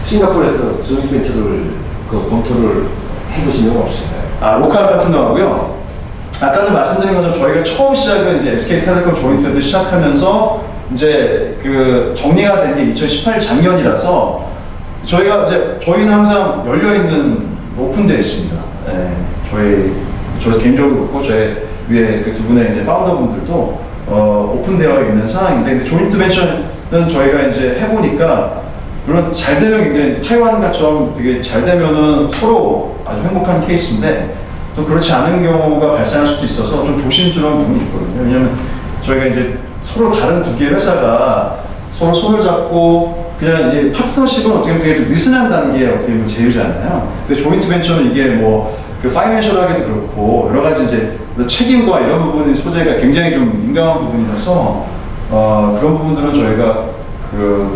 싱가포르에서 조인트 벤처를 검토를 해보신 적 없으신가요? 로컬 파트너하고요. 아까도 말씀드린 것처럼 저희가 처음 시작은 이제 SK텔레콤 조인트 벤처 시작하면서 이제 정리가 된 게 2018 작년이라서 저희는 항상 열려 있는 오픈되어 있습니다. 저 개인적으로 그렇고 저희 위에 두 분의 이제 파운더 분들도 오픈되어 있는 상황인데, 근데 조인트 벤처는 저희가 이제 해보니까 물론 잘 되면 굉장히 타이완과처럼 되게 잘 되면은 서로 아주 행복한 케이스인데 또 그렇지 않은 경우가 발생할 수도 있어서 좀 조심스러운 부분이 있거든요. 왜냐면 저희가 이제 서로 다른 두 개의 회사가 서로 손을 잡고 그냥 이제 파트너십은 어떻게 보면 되게 좀 느슨한 단계에 어떻게 보면 제휴잖아요. 근데 조인트 벤처는 이게 뭐 파이낸셜하게도 그렇고 여러 가지 이제 책임과 이런 부분의 소재가 굉장히 좀 민감한 부분이라서 그런 부분들은 저희가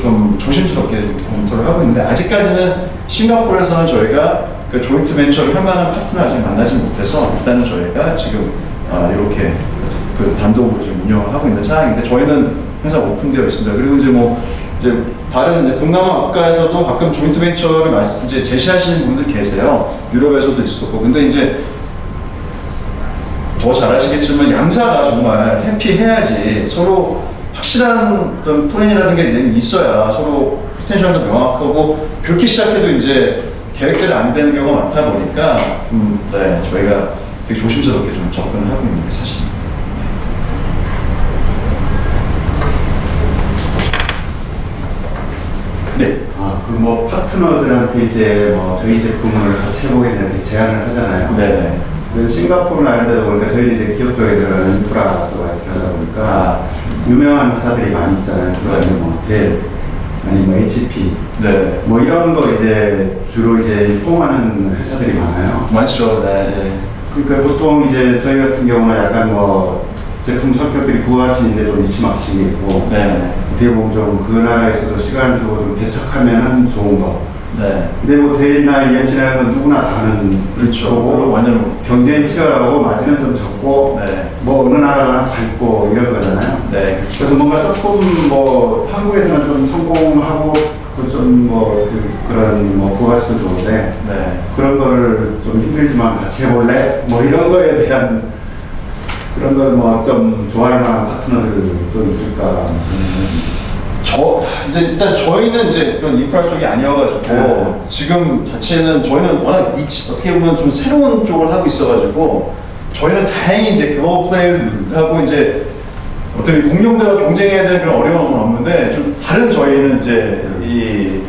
좀 조심스럽게 좀 검토를 하고 있는데, 아직까지는 싱가포르에서는 저희가 조인트 벤처를 할 만한 파트너 아직 만나지 못해서 일단은 저희가 지금 이렇게 단독으로 지금 운영을 하고 있는 상황인데, 저희는 항상 오픈되어 있습니다. 그리고 이제 다른 이제 동남아 국가에서도 가끔 조인트 벤처를 이제 제시하시는 분들 계세요. 유럽에서도 있었고. 근데 이제 더 잘하시겠지만 양사가 정말 해피해야지 서로 확실한 어떤 플랜이라든가 있어야 서로 포텐셜도 명확하고, 그렇게 시작해도 이제 계획대로 안 되는 경우가 많다 보니까 저희가 되게 조심스럽게 좀 접근을 하고 있는 게 사실입니다. 네. 파트너들한테 이제 저희 제품을 같이 해보겠다는 제안을 하잖아요. 네네. 그래서 싱가포르나 이런 데다 보니까 저희 이제 기업 쪽에들은 인프라 쪽에 하다 보니까 유명한 회사들이 많이 있잖아요. 주로 이제 델, 아니면 HP, 네. 이런 거 이제 주로 이제 입공하는 회사들이 많아요. 많죠. 네. 그러니까 보통 이제 저희 같은 경우는 약간 제품 성격들이 부하시는데 좀 니치마켓이 있고, 네. 어떻게 보면 좀 그 나라에서도 시간을 두고 좀 개척하면은 좋은 거. 네. 근데 데일이나 EMC라는 건 누구나 다 하는 그렇죠. 거고, 완전 경쟁이 치열하고 마진은 좀 적고, 네. 어느 나라나 다 있고 이런 거잖아요. 네. 그래서 뭔가 조금 한국에서는 좀 성공하고 그런 부가치도 좋은데, 네. 그런 거를 좀 힘들지만 같이 해볼래? 이런 거에 대한 그런 걸 좀 좋아할 만한 파트너들도 있을까? 근데 일단 저희는 이제 그런 인프라 쪽이 아니어가지고 지금 자체는 저희는 워낙 어떻게 보면 좀 새로운 쪽을 하고 있어가지고 저희는 다행히 이제 글로벌 플레이하고 이제 어떻게 공룡들과 경쟁해야 되는 그런 어려움은 없는데, 좀 다른 저희는 이제 이제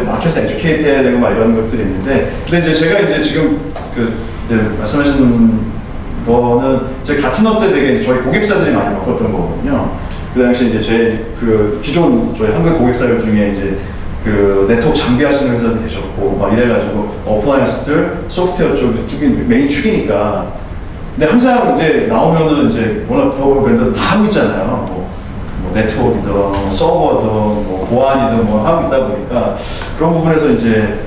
마켓에서 에듀케이트 해야 되고 이런 것들이 있는데, 근데 이제 제가 이제 지금 이제 말씀하신 거는 저희 같은 업 때 되게 저희 고객사들이 많이 바꿨던 거거든요. 그 당시 이제 제 기존 저희 한국 고객사들 중에 이제 네트워크 장비하시는 회사도 계셨고 이래가지고 어플라이언스들 소프트웨어 쪽 메인 축이니까. 근데 항상 이제 나오면은 이제 워낙 글로벌 브랜드들 다 하고 있잖아요. 네트워크든 서버든 보안이든 하고 있다 보니까 그런 부분에서 이제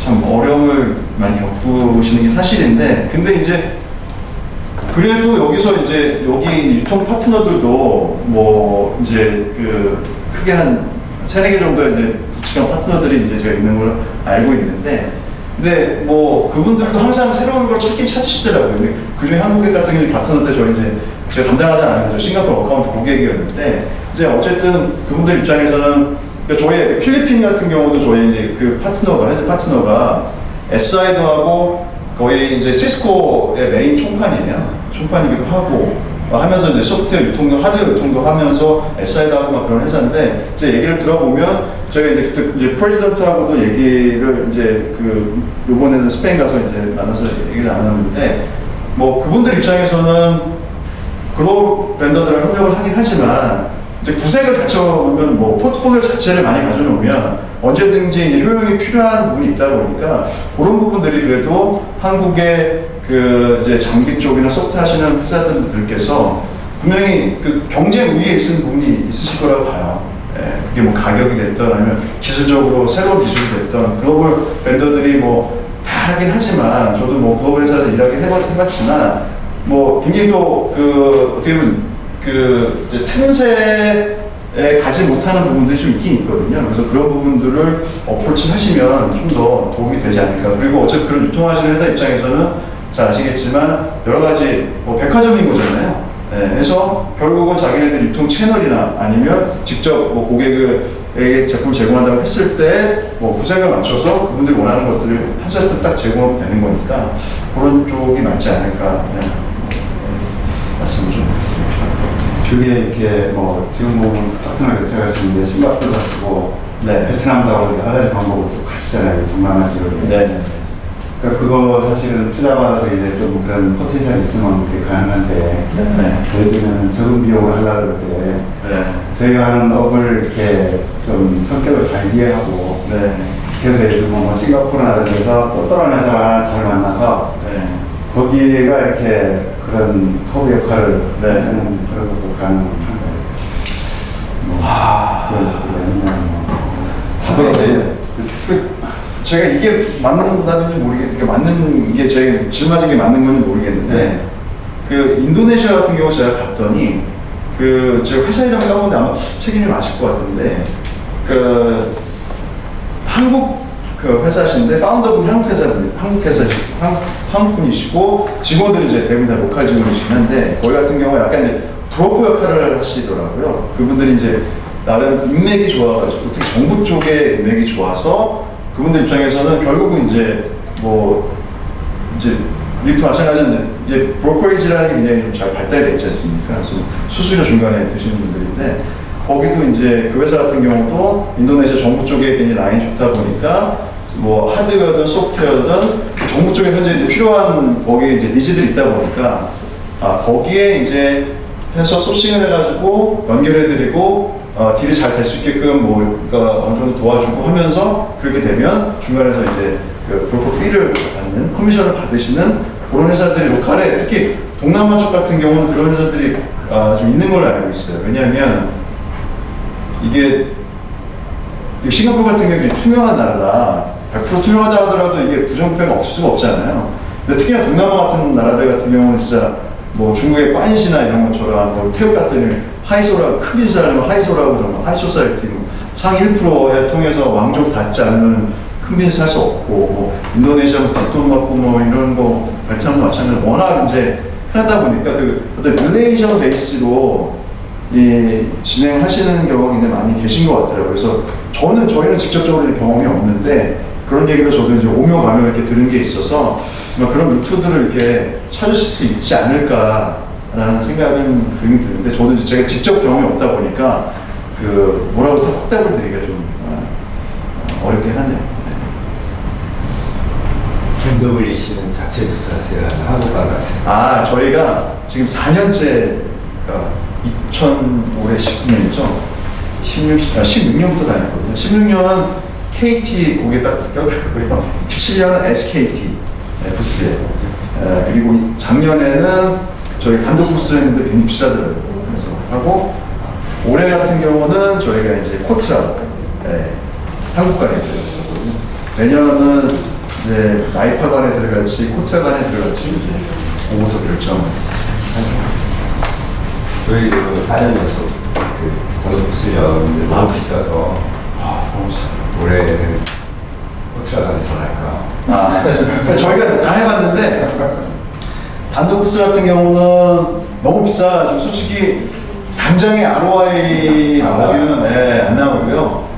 참 어려움을 많이 겪으시는 게 사실인데, 근데 이제 그래도 여기서 이제 여기 유통 파트너들도 이제 크게 한 3-4개 정도의 이제 굵직한 파트너들이 이제 제가 있는 걸 알고 있는데, 근데 그분들도 항상 새로운 걸 찾으시더라고요. 그중에 한국에 같은 경우 파트너 때 저희 이제 제가 담당하지 않았는데 저 싱가포르 어카운트 고객이었는데, 이제 어쨌든 그분들 입장에서는 그러니까 저희 필리핀 같은 경우도 저희 이제 그 현재 파트너가 SI도 하고 거의 이제 시스코의 메인 총판이기도 하고 하면서 이제 소프트웨어 유통도 하드웨어 유통도 하면서 SI도 하고 막 그런 회사인데 이제 얘기를 들어보면 저희가 이제 그때 이제 프레지던트하고도 얘기를 이제 그 이번에는 스페인 가서 이제 만나서 얘기를 나눴는데 뭐 그분들 입장에서는 글로벌 벤더들랑 협력을 하긴 하지만 이제 구색을 갖춰놓으면 뭐 포트폴리오 자체를 많이 가져놓으면 언제든지 이제 효용이 필요한 부분이 있다 보니까 그런 부분들이 그래도 한국의 그 이제 장비 쪽이나 소프트 하시는 회사들께서 분명히 그 경쟁 우위에 있는 부분이 있으실 거라고 봐요. 예, 그게 뭐 가격이 됐던 아니면 기술적으로 새로운 기술이 됐던 글로벌 벤더들이 뭐 다 하긴 하지만 저도 뭐 글로벌 회사에서 일하긴 해봤지만 뭐 굉장히 또 그 어떻게 보면 그 이제 틈새에 가지 못하는 부분들이 좀 있긴 있거든요. 그래서 그런 부분들을 어프로치 하시면 좀 더 도움이 되지 않을까. 그리고 어차피 그런 유통하시는 회사 입장에서는 잘 아시겠지만 여러 가지 뭐 백화점인 거잖아요. 네, 그래서 결국은 자기네들 유통 채널이나 아니면 직접 뭐 고객에게 제품 제공한다고 했을 때 뭐 구색을 맞춰서 그분들이 원하는 것들을 한 세트 딱 제공하면 되는 거니까 그런 쪽이 맞지 않을까 말씀을 좀 그게 이렇게 뭐 지금 보면 파트너를 생각하시는데 싱가포르 가시고 네. 베트남도 하고 여러 가지 방법으로 쭉 가시잖아요. 동남아 지역에. 네. 그러니까 그거 사실은 투자받아서 이제 좀 그런 포텐셜이 있으면 그게 가능한데 네. 저희들은 적은 비용으로 하려고 할 때 네. 저희가 하는 업을 이렇게 좀 성격을 잘 이해하고 네. 그래서 예를 들면 뭐 싱가포르나 이런 데서 또 다른 회사를 잘 만나서 네. 거기가 이렇게 그런 허브 역할을 네. 하는 그런 것도 가능한 거예요. 뭐 그런 것들이 아니면 근데 이제 제가 이게 맞는 답인지 모르겠는데 맞는 게 제가 질맞은 게 맞는 건지 모르겠는데 네. 그 인도네시아 같은 경우 제가 갔더니 그 제가 회사 이름 까먹는데 아마 책임이 아실 것 같은데 그 한국 그 회사신데 파운더분이 한국 분이시고 직원들이 이제 대부분 다 로컬 직원이시긴 한데 거기 같은 경우 약간 이제 브로커 역할을 하시더라고요. 그분들이 이제 나름 인맥이 좋아가지고 특히 정부 쪽에 인맥이 좋아서 그분들 입장에서는 결국은 이제 뭐 이제 미국도 마찬가지로 이제 브로커리지라는 게 굉장히 좀 잘 발달이 돼 있지 않습니까? 그래서 수수료 중간에 드시는 분들인데 거기도 이제 그 회사 같은 경우도 인도네시아 정부 쪽에 굉장히 라인이 좋다 보니까 뭐 하드웨어든 소프트웨어든 정부 쪽에 현재 이제 필요한 거기에 이제 니즈들이 있다 보니까 거기에 이제 해서 소싱을 해가지고 연결해드리고 딜이 잘 될 수 있게끔 뭐 그러니까 어느 정도 도와주고 하면서 그렇게 되면 중간에서 이제 그 브로커 피를 받는 커미션을 받으시는 그런 회사들이 로컬에 특히 동남아 쪽 같은 경우는 그런 회사들이 좀 있는 걸로 알고 있어요. 왜냐하면 이게 싱가포르 같은 경우는 투명한 나라다. 100% 투명하다 하더라도 이게 부정부패가 없을 수가 없잖아요. 근데 특히나 동남아 같은 나라들 같은 경우는 진짜 뭐 중국의 꽌시나 이런 것처럼 뭐 태국 같은 하이소라고 큰 비즈라는 하이소라고 그러는 거 하이소사이티 상위 1%에 통해서 왕족 닿지 않으면 큰 비즈니스 할 수 없고 뭐 인도네시아 뭐 뒷돈 받고 뭐 이런 거 베트남도 마찬가지로 워낙 이제 하다 보니까 그 어떤 릴레이션 베이스로 이 진행하시는 경우가 굉장히 많이 계신 것 같더라고요. 그래서 저희는 직접적으로 경험이 없는데 그런 얘기를 저도 이제 오며 가며 이렇게 들은 게 있어서 그런 루트들을 이렇게 찾으실 수 있지 않을까라는 생각은 들긴 드는데 저도 이제 제가 직접 경험이 없다 보니까 그 뭐라고 다 확답을 드리기가 좀 어렵긴 하네요. MWC는 자체 부스하세요? 한국 가세요? 저희가 지금 4년째, 올해 19년이죠. 16년부터 다녔거든요. 16년은 KT 거기에 딱 껴들고요. 17년은 SKT 부스에. 그리고 작년에는 저희 단독 부스를 했는데 굉장히 비싸더라고요. 그래서 하고 올해 같은 경우는 저희가 이제 코트라 한국관에 들어갔었거든요. 내년은 이제 나이파관에 들어갈지 코트라관에 들어갈지 이제 보고서 결정을 저희 그 4년 연속 그 단독 부스 열었는데 너무 비싸서 올해는 코트라관에 전할까? 그러니까 저희가 다 해봤는데 단독 부스 같은 경우는 너무 비싸가지고 솔직히 당장에 ROI 나오기는 안 나오고요.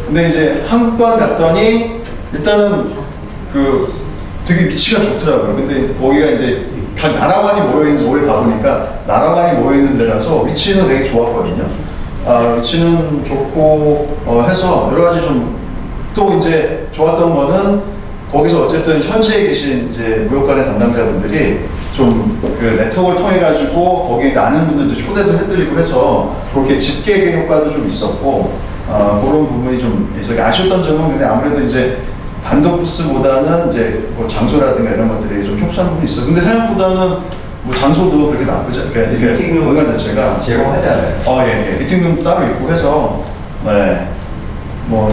근데 이제 한국관 갔더니 일단은 그 되게 위치가 좋더라고요. 근데 거기가 이제 각 나라관이 모여있는, 올해 가보니까 나라관이 모여있는 데라서 위치는 되게 좋았거든요. 위치는 좋고 해서 여러 가지 좀 또 이제 좋았던 거는 거기서 어쨌든 현지에 계신 이제 무역관의 담당자분들이 좀 그 네트워크를 통해 가지고 거기에 아는 분들도 초대도 해드리고 해서 그렇게 집계 효과도 좀 있었고 그런 부분이 좀 있었고 아쉬웠던 점은 근데 아무래도 이제 단독 부스보다는 이제 뭐 장소라든가 이런 것들이 좀 협소한 부분이 있어. 근데 생각보다는 뭐 장소도 그렇게 나쁘지 않게 미팅룸 공간 자체가 제공하잖아요. 예. 미팅룸 따로 있고 해서 뭐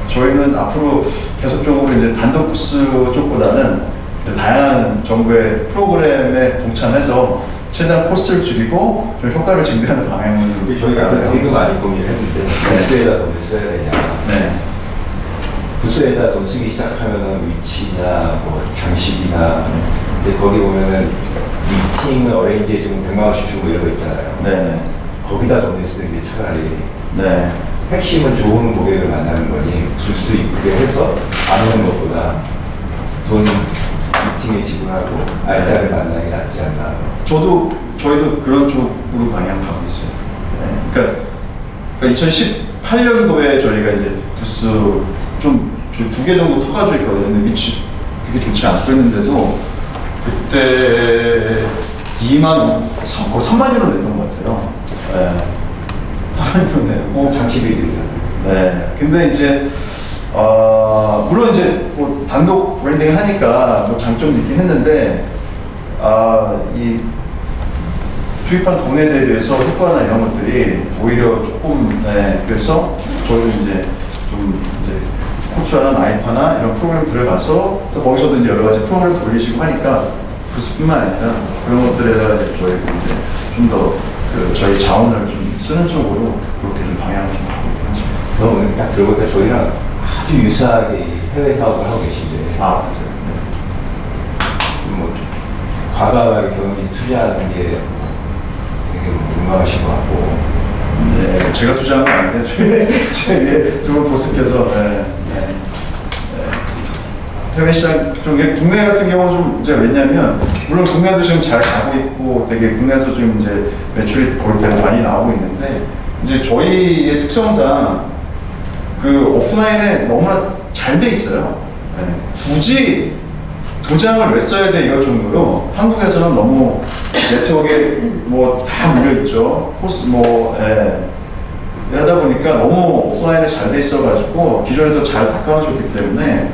저희는 앞으로 계속적으로 이제 단독 부스 쪽보다는 다양한 정부의 프로그램에 동참해서 최대한 코스트를 줄이고 좀 효과를 증대하는 방향으로 저희가 되게 많이 고민을 했는데 부스에다 돈을 써야 되냐. 네. 부스에다 돈 쓰기 시작하면은 위치나 뭐 장식이나 근데 거기 보면은 미팅을 어레인지해 주면 100만 원씩 주고 이런 거 있잖아요. 네. 거기다 돈을 쓰는 게 차라리 네. 핵심은 좋은 고객을 만나는 거니 줄 수 있게 해서 안 오는 것보다 돈 미팅에 지불하고 알짜를 만나는 게 낫지 않나. 저희도 그런 쪽으로 방향 가고 있어요. 네. 그러니까 2018년도에 저희가 이제 부스 좀 2개 정도 터가지고 있거든요. 근데 위치 그게 좋지 않고 했는데도 그때 3만 유로 냈던 것 같아요. 네. 3만 유로 내고 장치비들이요. 네. 근데 이제 물론 이제 뭐 단독 브랜딩을 하니까 뭐 장점도 있긴 했는데 이 투입한 돈에 대해서 효과나 이런 것들이 오히려 조금 그래서 저는 이제 좀 이제 코추하나 나이파나 이런 프로그램 들어가서 또 거기서도 이제 여러 가지 프로그램 돌리시고 하니까 부스뿐만 아니라 그런 것들에다가 이제 저희 이제 좀 더 저희 자원을 좀 쓰는 쪽으로 그렇게 좀 방향을 좀 하고 있죠. 그럼 딱 들어보니까 저희랑 아주 유사하게 해외 사업을 하고 계신데. 맞아요. 뭐 과감하게 경험이 투자하는 게 되게 민망하신 것 같고. 네, 제가 투자한 건 아닌데 제 위에 두 분 보습해서 해외 시장 좀 국내 같은 경우는 좀 이제 왜냐면 물론 국내도 지금 잘 가고 있고 되게 국내에서 지금 이제 매출이 거의 되게 많이 나오고 있는데 이제 저희의 특성상 그 오프라인에 너무나 잘 돼 있어요. 굳이 도장을 왜 써야 돼 이럴 정도로 한국에서는 너무 네트워크에 뭐 다 물려 있죠. 코스 하다 보니까 너무 오프라인에 잘 돼 있어가지고 기존에도 잘 닦아놓으셨기 때문에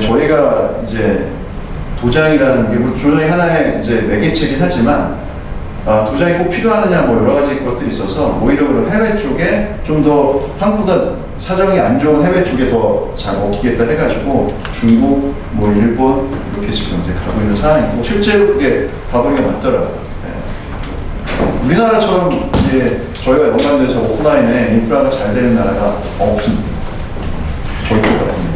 저희가 이제 도장이라는 게 물론 도장이 하나의 이제 매개체긴 하지만 도장이 꼭 필요하느냐 뭐 여러 가지 것들이 있어서 오히려 그런 해외 쪽에 좀 더 한국보다 사정이 안 좋은 해외 쪽에 더 잘 먹히겠다 해가지고 중국, 뭐 일본 이렇게 지금 이제 가고 있는 상황이고 실제로 그게 가보니까 맞더라고요. 우리나라처럼 이제 저희가 연관돼서 오프라인에 인프라가 잘 되는 나라가 없습니다. 저희 쪽 같습니다.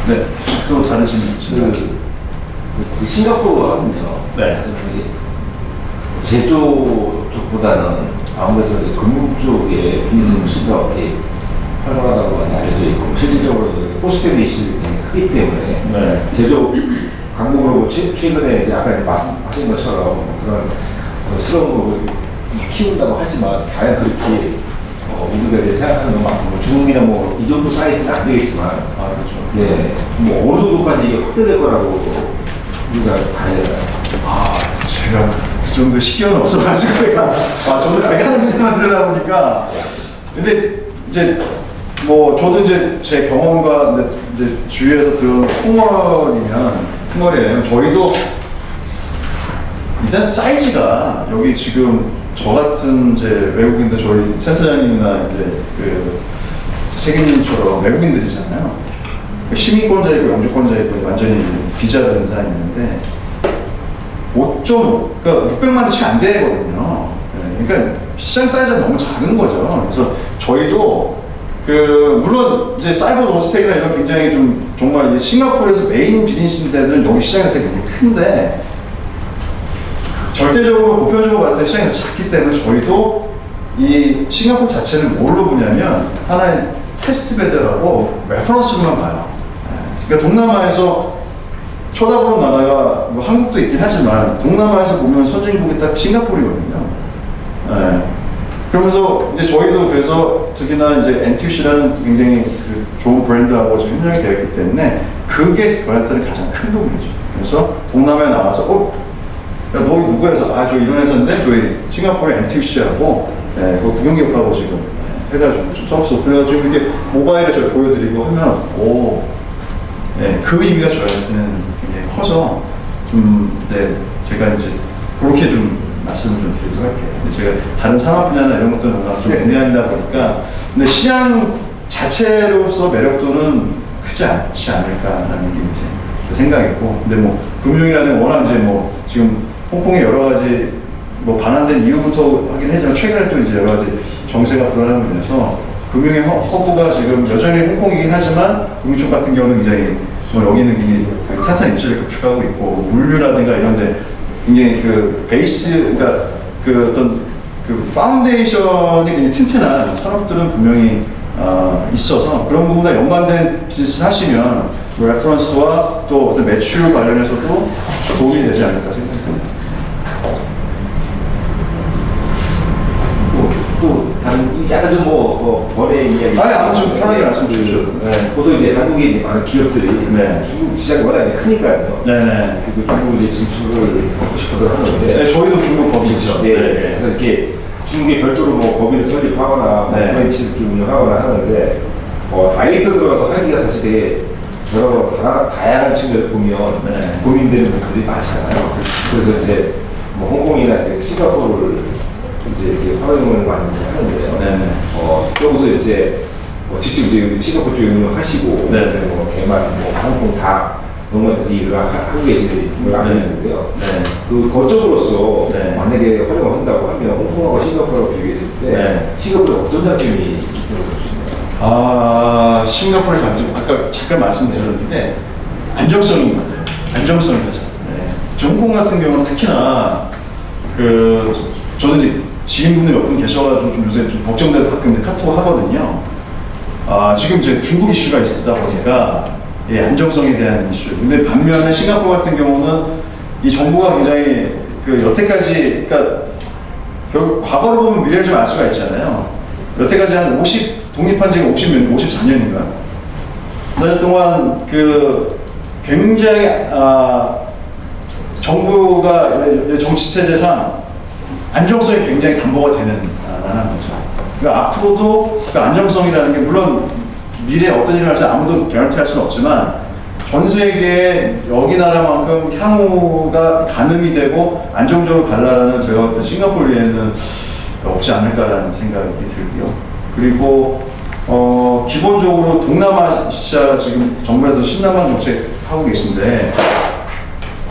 네, 또 다른 질문. 싱가포르거든요. 네. 제조 쪽보다는 아무래도 이제 금융 쪽에 비즈니스가 훨씬 더 이렇게 활발하다고 많이 알려져 있고 실질적으로 코스트 베이스가 크기 때문에 네. 제조 강국으로 최근에 이제 아까 말씀하신 것처럼 그런 스러운 걸 키운다고 하지만 과연 그렇게 우리가 이제 생각하는 것만큼 뭐 중국이나 뭐 이 정도 사이즈는 안 되겠지만 그렇죠. 네, 뭐 어느 정도까지 이게 확대될 거라고 우리가 봐야 되나요? 제가 그 정도 식견은 없어가지고 제가 저도 제가 하는 일만 들여다 보니까 근데 이제 뭐 저도 이제 제 경험과 이제 주위에서 들은 풍월이에요. 저희도 일단 사이즈가 여기 지금 저 같은 이제 외국인들 저희 센터장님이나 이제 그 책임님처럼 외국인들이잖아요. 시민권자 있고 영주권자 있고 완전히 비자된 사람이 있는데 그러니까 600만이 채 안 되거든요. 그러니까 시장 사이즈가 너무 작은 거죠. 그래서 저희도 물론 이제 사이버 로스텍이나 이런 굉장히 좀 정말 이제 싱가포르에서 메인 비즈니스들은 여기 시장이 되게 큰데 절대적으로 보편적으로 봤을 때 시장이 작기 때문에 저희도 이 싱가포르 자체를 뭘로 보냐면 하나의 테스트베드라고 레퍼런스로만 봐요. 그러니까 동남아에서 쳐다보는 나라가 뭐 한국도 있긴 하지만 동남아에서 보면 선진국이 딱 싱가포르거든요. 그러면서 이제 저희도 그래서 특히나 이제 NTUC라는 굉장히 그 좋은 브랜드하고 지금 협력이 되어 있기 때문에 그게 저희한테는 가장 큰 부분이죠. 그래서 동남아에 나와서 야, 너 누구야? 해서 저 이런 회사인데 저희 싱가포르 NTUC하고 그 국영기업하고 지금 해가지고 좀 서비스 오픈해가지고 이렇게 모바일에 저희 보여드리고 하면 그 의미가 저희한테는 굉장히 커서 제가 이제 그렇게 좀 말씀을 좀 드리도록 할게요. 근데 제가 다른 산업 분야나 이런 것들은 워낙 좀 분야이다 보니까 근데 시장 자체로서 매력도는 크지 않지 않을까라는 게 이제 제 생각이고 근데 뭐 금융이라든 워낙 이제 뭐 지금 홍콩의 여러 가지 뭐 반환된 이유부터 하긴 했지만 최근에 또 이제 여러 가지 정세가 불안한 면에서 금융의 허브가 지금 여전히 홍콩이긴 하지만 금융 쪽 같은 경우는 굉장히 뭐 여기는 굉장히 탄탄한 입지를 구축하고 있고 물류라든가 이런데 굉장히 그 베이스 그러니까 그 어떤 그 파운데이션이 굉장히 튼튼한 산업들은 분명히 있어서 그런 부분과 연관된 비즈니스를 하시면 레퍼런스와 또 어떤 매출 관련해서도 도움이 되지 않을까 생각합니다. 또 다른 약간 좀 번외 이야기. 아니 좀 편하게 말씀 주시죠. 네. 보통 이제 한국의 많은 기업들이 네. 중국 시장이 워낙 크니까요. 네네. 그리고 중국 이제 진출을 하고 싶어도 하는데. 네, 저희도 중국 법이 있죠. 네. 그래서 이렇게 중국에 별도로 뭐 법인을 설립하거나 네. 프랜차이즈 운영하거나 하는데 다이렉트 들어가서 하기가 사실 되게 여러 다양한 측면을 보면 네. 고민되는 부분들이 많잖아요. 그래서 이제 뭐 홍콩이나 이제 싱가포르를 이제 이렇게 활용을 많이 하는데요. 네네. 여기서 이제 직접 이제 싱가포르 쪽에 운영하시고, 네네. 뭐 대만, 뭐 홍콩 다 농업에서 일을 하고 계시는 분을 아시는데요. 네. 그 거점으로서 네. 만약에 활용을 한다고 하면 홍콩하고 싱가포르하고 비교했을 때 네. 싱가포르에 어떤 장점이 있다고 보시나요? 싱가포르의 장점 아까 잠깐 말씀드렸는데 안정성인 것 같아요. 안정성이 가장. 네. 홍콩 같은 경우는 특히나 저는 이제 지인분들 몇 분 계셔가지고 좀 요새 좀 걱정돼서 가끔 카톡 하거든요. 지금 이제 중국 이슈가 있다 보니까 안정성에 대한 이슈. 근데 반면에 싱가포르 같은 경우는 이 정부가 굉장히 여태까지 그러니까 결국 과거를 보면 미래를 좀 알 수가 있잖아요. 여태까지 한 독립한 지가 54년인가? 그달 동안 굉장히 정부가 정치 체제상 안정성이 굉장히 담보가 되는 나라인 거죠. 그러니까 앞으로도 그 안정성이라는 게 물론 미래에 어떤 일을 할지 아무도 개런티 할 수는 없지만 전 세계에 여기 나라만큼 향후가 가늠이 되고 안정적으로 갈라라는 제가 봤을 때 싱가포르에는 없지 않을까라는 생각이 들고요. 그리고 기본적으로 동남아시아 지금 정부에서 신남한 정책 하고 계신데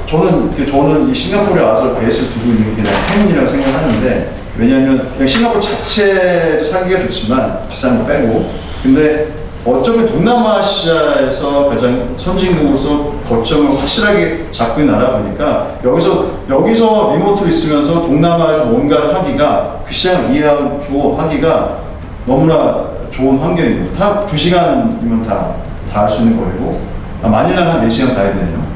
저는 이 싱가포르에 와서 베이스를 두고 있는 게 그냥 행운이라고 생각하는데 왜냐하면 그냥 싱가포르 자체도 살기가 좋지만 비싼 거 빼고 근데 어쩌면 동남아시아에서 가장 선진국으로서 거점을 확실하게 잡고 있는 나라 보니까 여기서 리모트로 있으면서 동남아에서 뭔가를 하기가 그 시장을 이해하고 하기가 너무나 좋은 환경이고 다 2시간이면 다 할 수 있는 거고 마닐라는 한 4시간 가야 되네요.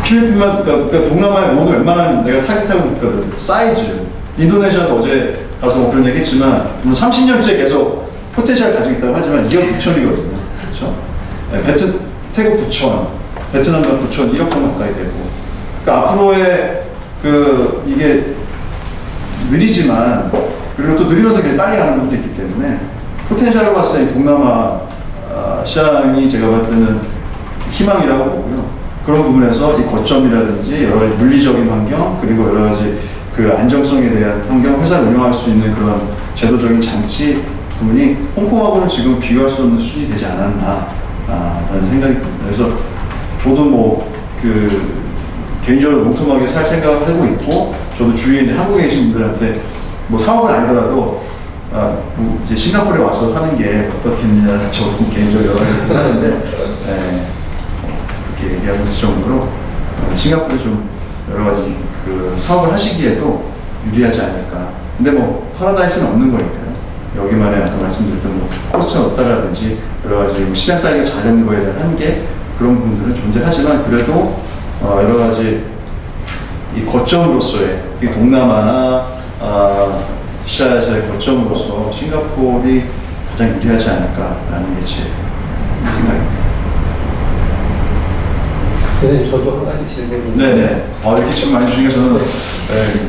필리핀만 그러니까 동남아의 모든 웬만한 내가 타깃하고 있거든. 사이즈. 인도네시아도 어제 가서 뭐 그런 얘기 했지만 30년째 계속 포텐셜 가지고 있다고 하지만 2억 9천이거든요. 그렇죠? 네, 태국 9천, 베트남도 9천, 1억 ton 가까이 되고. 그러니까 앞으로의 이게 느리지만 그리고 또 느리면서 굉장히 빨리 가는 것도 있기 때문에 포텐셜을 봤을 때 동남아 시장이 제가 봤을 때는 희망이라고 보고요. 그런 부분에서 이 거점이라든지 여러 가지 물리적인 환경 그리고 여러 가지 안정성에 대한 환경, 회사를 운영할 수 있는 그런 제도적인 장치 부분이 홍콩하고는 지금 비교할 수 없는 수준이 되지 않았나 라는 생각이 듭니다. 그래서 저도 개인적으로 몽통하게 살 생각을 하고 있고 저도 주위에 있는 한국에 계신 분들한테 사업은 아니더라도 이제 싱가포르에 와서 하는 게 어떻겠느냐는 저도 개인적으로 여러 가지 하는데 그렇게 얘기하고 있을 정도로 싱가포르에 좀 여러 가지 그 사업을 하시기에도 유리하지 않을까. 근데 뭐 파라다이스는 없는 거니까요. 여기만의 아까 말씀드렸던 뭐 코스가 없다라든지 여러 가지 뭐 시장 사이즈가 작은 거에 대한 한계 그런 부분들은 존재하지만 그래도 여러 가지 이 거점으로서의 이 동남아나 아시아에서의 거점으로서 싱가포르이 가장 유리하지 않을까라는 게 제 생각입니다. 선생님 저도 한 가지 질문이 네네. 이렇게 질문 많이 주시니까 저는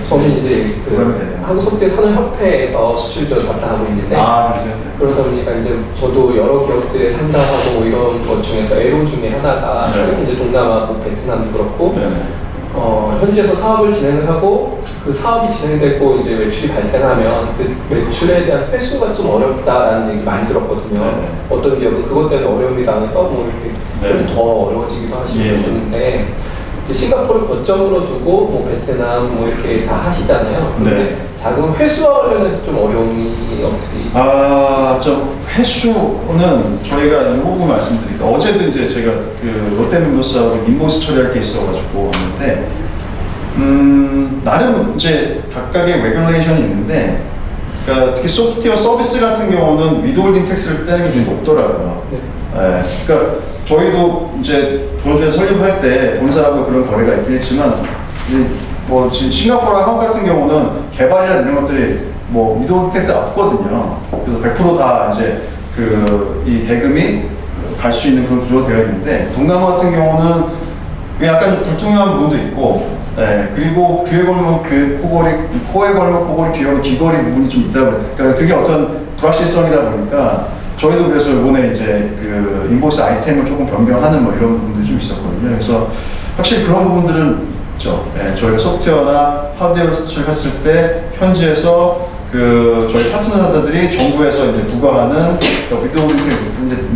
저는 이제 그러면 되네요. 한국석재산업협회에서 수출을 담당하고 있는데 그러세요? 그러다 보니까 이제 저도 여러 기업들에 상담하고 뭐 이런 것 중에서 애로 중에 하나가 네. 특히 이제 동남아, 뭐 베트남도 그렇고 네네. 현지에서 사업을 진행을 하고 그 사업이 진행되고 이제 매출이 발생하면 그 매출에 대한 회수가 좀 어렵다라는 얘기 많이 들었거든요. 네. 어떤 기업은 그것 때문에 어려움이 당해서 뭐 이렇게 네. 좀 더 어려워지기도 하시고 예. 그러셨는데 이제 싱가포르 거점으로 두고 뭐 베트남 뭐 이렇게 다 하시잖아요. 근데 네. 자금 회수와 관련해서 좀 어려움이 어떻게? 좀 회수는 저희가 이 부분 말씀드릴게요. 어제도 이제 제가 그 롯데면도스하고 인보이스 처리할 게 있어가지고 왔는데, 나름 이제 각각의 레귤레이션이 있는데, 그러니까 특히 소프트웨어 서비스 같은 경우는 위드홀딩 텍스를 떼는 게 굉장히 높더라고요. 네. 그러니까 저희도 이제 본사에 설립할 때 본사하고 그런 거래가 있긴 했지만, 이제 뭐 지금 싱가포르 한국 같은 경우는 개발이나 이런 것들이 뭐 위드홀딩 텍스가 없거든요. 그래서 100% 다 이제 이 대금이 갈 수 있는 그런 구조가 되어 있는데, 동남아 같은 경우는 약간 좀 불투명한 부분도 있고, 그리고 귀에 걸면 코골이, 코에 걸면 코골이, 귀에 걸면 귀걸이 부분이 좀 있다 보니까, 그러니까 그게 어떤 불확실성이다 보니까, 저희도 그래서 이번에 이제 인보이스 아이템을 조금 변경하는 뭐 이런 부분들이 좀 있었거든요. 그래서 확실히 그런 부분들은 있죠. 저희가 소프트웨어나 하드웨어를 수출했을 때, 현지에서 저희 파트너사들이 정부에서 이제 부과하는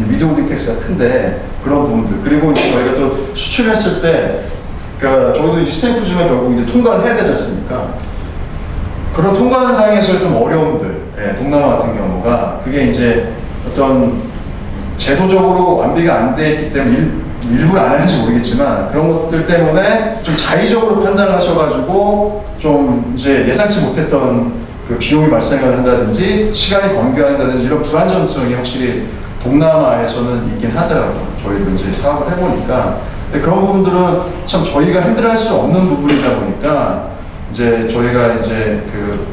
위드홀딩 텍스가 큰데 그런 부분들, 그리고 이제 저희가 또 수출했을 때, 그러니까 저희도 이제 스탬프지만 결국 이제 통과를 해야 되지 않습니까? 그런 통과하는 상황에서의 좀 어려움들, 동남아 같은 경우가 그게 이제 어떤 제도적으로 완비가 안 돼 있기 때문에 일부러 안 하는지 모르겠지만 그런 것들 때문에 좀 자의적으로 판단하셔가지고 좀 이제 예상치 못했던 그 비용이 발생을 한다든지 시간이 번개한다든지 이런 불안정성이 확실히 동남아에서는 있긴 하더라고요. 저희도 이제 사업을 해보니까. 근데 그런 부분들은 참 저희가 핸들할 수 없는 부분이다 보니까 이제 저희가 이제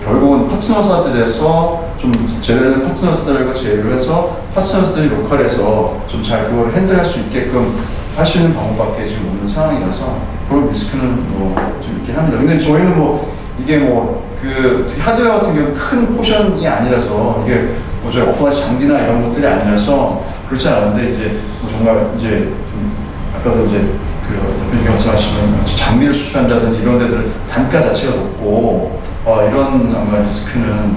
결국은 파트너사들에서 좀 제대로 된 파트너사들과 제휴를 해서 파트너사들이 로컬에서 좀 잘 그걸 핸들할 수 있게끔 할 수 있는 방법밖에 지금 없는 상황이라서 그런 리스크는 뭐 좀 있긴 합니다. 근데 저희는 뭐 이게 뭐 하드웨어 같은 경우는 큰 포션이 아니라서 이게 뭐 저희 오픈하지 장비나 이런 것들이 아니라서 그렇지 않은데 이제 뭐 정말 이제 아까도 이제 대표님 말씀하시는 장비를 수출한다든지 이런 데들 단가 자체가 높고 이런 아마 리스크는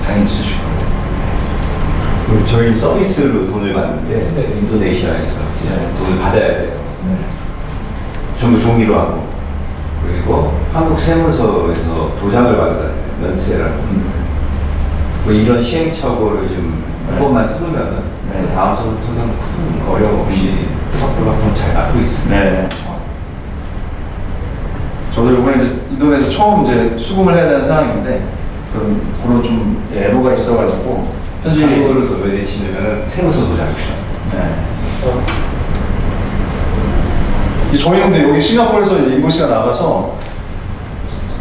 당연히 있으실 거예요. 저희 서비스로 돈을 받는데 네. 인도네시아에서 이제 돈을 받아야 돼요. 전부 종이로 하고, 그리고 한국 세무서에서 도장을 받아야 면세라고. 뭐 이런 시행착오를 좀 한 번만 틀으면은 다음서부터는 큰 어려움 없이 앞으로 잘 나가고 있습니다. 네. 저도 이번에 이제 인도네시아 처음 이제 수금을 해야 되는 상황인데 그런 좀 애로가 있어가지고 현지 한국으로 도배되시면 세무서 도장이 필요합니다. 저희 근데 여기 싱가포르에서 인보이스가 나가서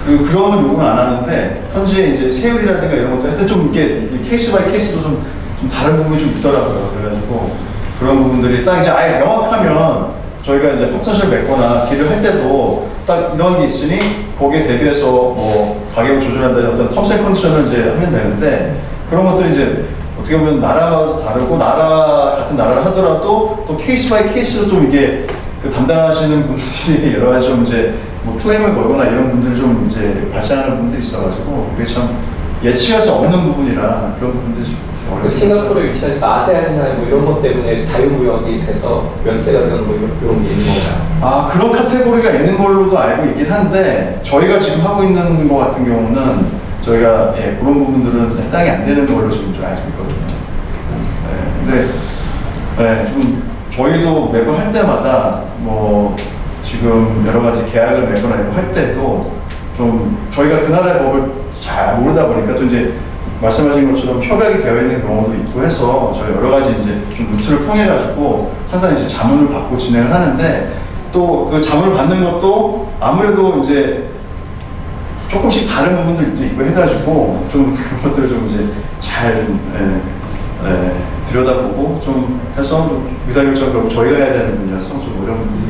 그런 요구는 안 하는데 현지에 이제 세율이라든가 이런 것도 하여튼 좀 이게 케이스 바이 케이스로 좀 다른 부분이 좀 있더라고요. 그래가지고 그런 부분들이 딱 이제 아예 명확하면 저희가 이제 파트너십 맺거나 딜을 할 때도 딱 이런 게 있으니 거기에 대비해서 뭐 가격을 조절한다는 어떤 텀스 앤 컨디션을 이제 하면 되는데 그런 것들이 이제 어떻게 보면 나라마다 다르고 같은 나라를 하더라도 또 케이스 바이 케이스로 좀 이게 담당하시는 분들이 여러 가지 좀 이제 뭐 클레임을 걸거나 이런 분들이 좀 이제 발생하는 분들이 있어가지고 그게 참 예측할 수 없는 부분이라 그런 부분들이 좀 어렵습니다. 싱가포르에 위치하니까 아세안이나 뭐 이런 것 때문에 자유무역이 돼서 면세가 되는 뭐 이런 게 있는 건가요? 그런 카테고리가 있는 걸로도 알고 있긴 한데 저희가 지금 하고 있는 거 같은 경우는 저희가 그런 부분들은 해당이 안 되는 걸로 지금 좀 알고 있거든요. 근데 좀 저희도 매번 할 때마다 뭐 지금 여러 가지 계약을 맺거나 이런 할 때도 좀 저희가 그 나라의 법을 잘 모르다 보니까 또 이제 말씀하신 것처럼 협약이 되어 있는 경우도 있고 해서 저희 여러 가지 이제 좀 루트를 통해 가지고 항상 이제 자문을 받고 진행을 하는데 또 그 자문을 받는 것도 아무래도 이제 조금씩 다른 부분들도 있고 해가지고 좀 그것들을 좀 이제 잘 좀 들여다보고 좀 해서 좀 의사결정 결국 저희가 해야 되는 분이라서 좀 어려운 부분이